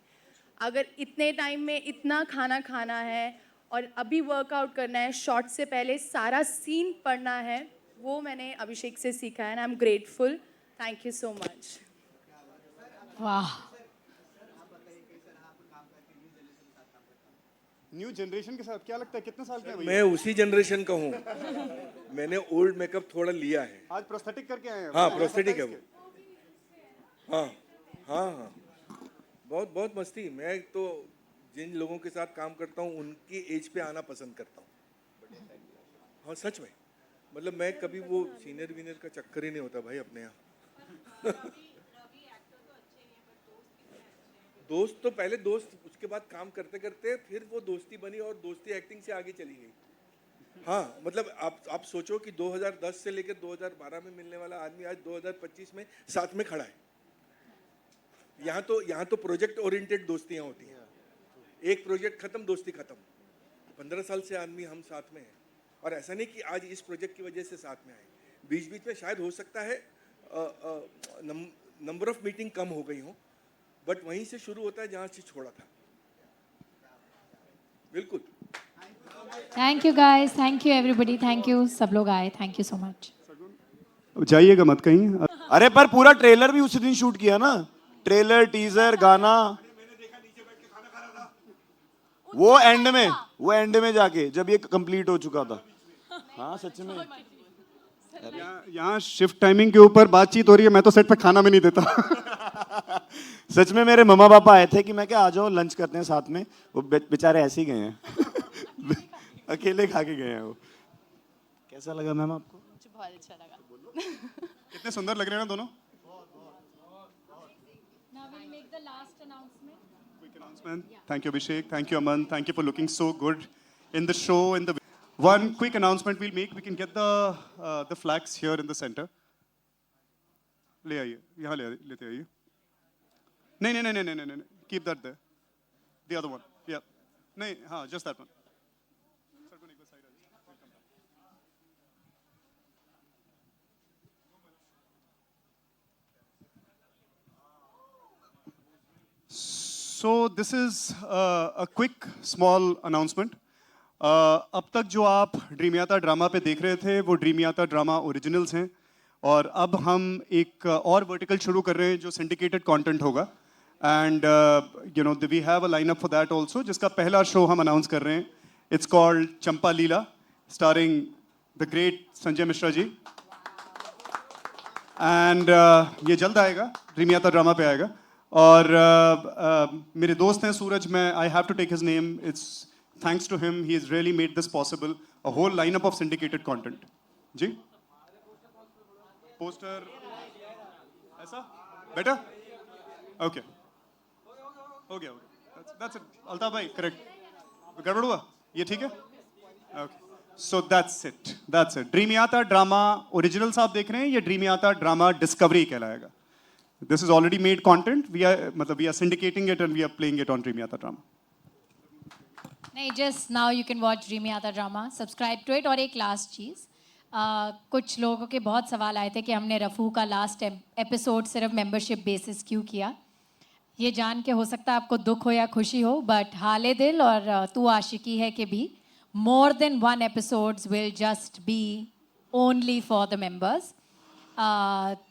Speaker 5: अगर इतने टाइम में इतना खाना खाना है और अभी वर्कआउट करना है, शॉट से पहले सारा सीन पढ़ना है, वो मैंने अभिषेक से सीखा है and I am grateful. Thank you so much.
Speaker 2: वाह.
Speaker 3: न्यू जनरेशन के साथ क्या लगता है कितने साल के हैं
Speaker 7: मैं
Speaker 3: भैया?
Speaker 7: उसी जनरेशन का हूँ. मैंने ओल्ड मेकअप थोड़ा लिया है.
Speaker 3: आज प्रोस्थेटिक करके आए हैं.
Speaker 7: हाँ, प्रोस्थेटिक है वो. हाँ हाँ हाँ, बहुत बहुत मस्ती. मैं तो जिन लोगों के साथ काम करता हूँ उनकी एज पे आना पसंद करता हूँ. हाँ सच में, मतलब मैं कभी वो सीनियर वीनियर का चक्कर ही नहीं होता भाई अपने यहाँ. दोस्त तो पहले दोस्त, उसके बाद काम करते करते फिर वो दोस्ती बनी और दोस्ती एक्टिंग से आगे चली गई. हाँ मतलब आप सोचो कि 2010 से लेकर 2012 में मिलने वाला आदमी आज 2025 में साथ में खड़ा है. यहाँ तो प्रोजेक्ट ओरिएंटेड दोस्तियाँ होती हैं. एक प्रोजेक्ट खत्म, दोस्ती खत्म. 15 साल से आदमी हम साथ में हैं. और ऐसा नहीं कि आज इस प्रोजेक्ट की वजह से साथ में आए. बीच बीच में शायद हो सकता है नंबर ऑफ मीटिंग कम हो गई हो, बट वहीं से शुरू होता है जहाँ से छोड़ा था. बिल्कुल.
Speaker 2: Thank you guys, thank you everybody, thank you सब लोग आए, थैंक यू सो मच.
Speaker 3: जाइएगा मत कहीं.
Speaker 4: अरे पर पूरा ट्रेलर भी उसी दिन शूट किया ना. ट्रेलर, टीजर, गाना. वो एंड में जाके जब ये कंप्लीट हो चुका था. हाँ सच में.
Speaker 3: यहाँ शिफ्ट टाइमिंग के ऊपर बातचीत हो रही है. मैं तो सेट पे खाना भी नहीं देता.
Speaker 4: सच में मेरे मम्मा पापा आए थे कि मैं क्या आ जाओ लंच करते हैं साथ में. वो बेचारे ऐसे ही गए हैं. अकेले खा के गए हैं वो. कैसा लगा मैम आपको?
Speaker 5: मुझे बहुत अच्छा लगा.
Speaker 3: कितने सुंदर लग रहे हैं ना दोनों. Thank you, Abhishek. Thank you, Aman. Thank you for looking so good in the show. One quick announcement we'll make. We can get the flags here in the center. ले आइए, यहाँ लेते आइए. नहीं. Keep that there. The other one. Yeah. नहीं, हाँ, just that one. So this is a quick small announcement. अब तक जो आप ड्रीम यात्रा ड्रामा पे देख रहे थे वो ड्रीम यात्रा ड्रामा ओरिजिनल्स हैं, और अब हम एक और वर्टिकल शुरू कर रहे हैं जो सिंडिकेटेड कंटेंट होगा. And you know we have a lineup for that also, जिसका पहला शो हम अनाउंस कर रहे हैं. It's called Champa Leela, starring the great Sanjay Mishra ji. And ये जल्द आएगा, ड्रीम यात्रा ड्रामा पे आएगा. और मेरे दोस्त हैं सूरज, मैं I have to take his name. It's thanks to him, he is really made this possible. A whole lineup of syndicated content. जी पोस्टर ऐसा बेटर. ओके हो गया. That's it. अल्ताफ भाई करेक्ट, गड़बड़ हुआ ये ठीक है. Okay so that's it. Dream Yatra drama originals आप देख रहे हैं, ये ड्रीम यात्रा ड्रामा डिस्कवरी कहलाएगा. This is already made content. We are syndicating it and we are playing it on Dream Yatra Drama.
Speaker 2: नहीं, just now you can watch Dream Yatra Drama. Subscribe to it. और एक last चीज़, कुछ लोगों के बहुत सवाल आए थे कि हमने रफ़ू का लास्ट एपिसोड सिर्फ मेंबरशिप बेसिस क्यों किया. ये जान के हो सकता है आपको दुख हो या खुशी हो, बट हाले दिल और तू आशिकी है कि भी more than one episodes will just be only for the members.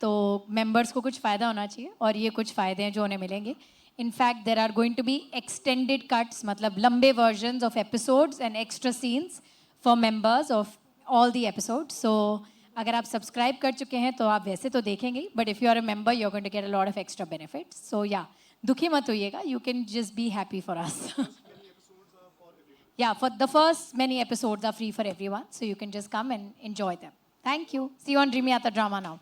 Speaker 2: तो मेंबर्स को कुछ फ़ायदा होना चाहिए, और ये कुछ फ़ायदे हैं जो उन्हें मिलेंगे. In fact there are going to be extended cuts, मतलब लंबे versions of episodes and extra scenes for members of all the episodes. So अगर आप सब्सक्राइब कर चुके हैं तो आप वैसे तो देखेंगे, but if you are a member you are going to get a lot of extra benefits. So या दुखी मत होइएगा, you can just be happy for us. Yeah, for the first many episodes are free for everyone, so you can just come and enjoy them. Thank you. See you on Dream Yatra Drama now.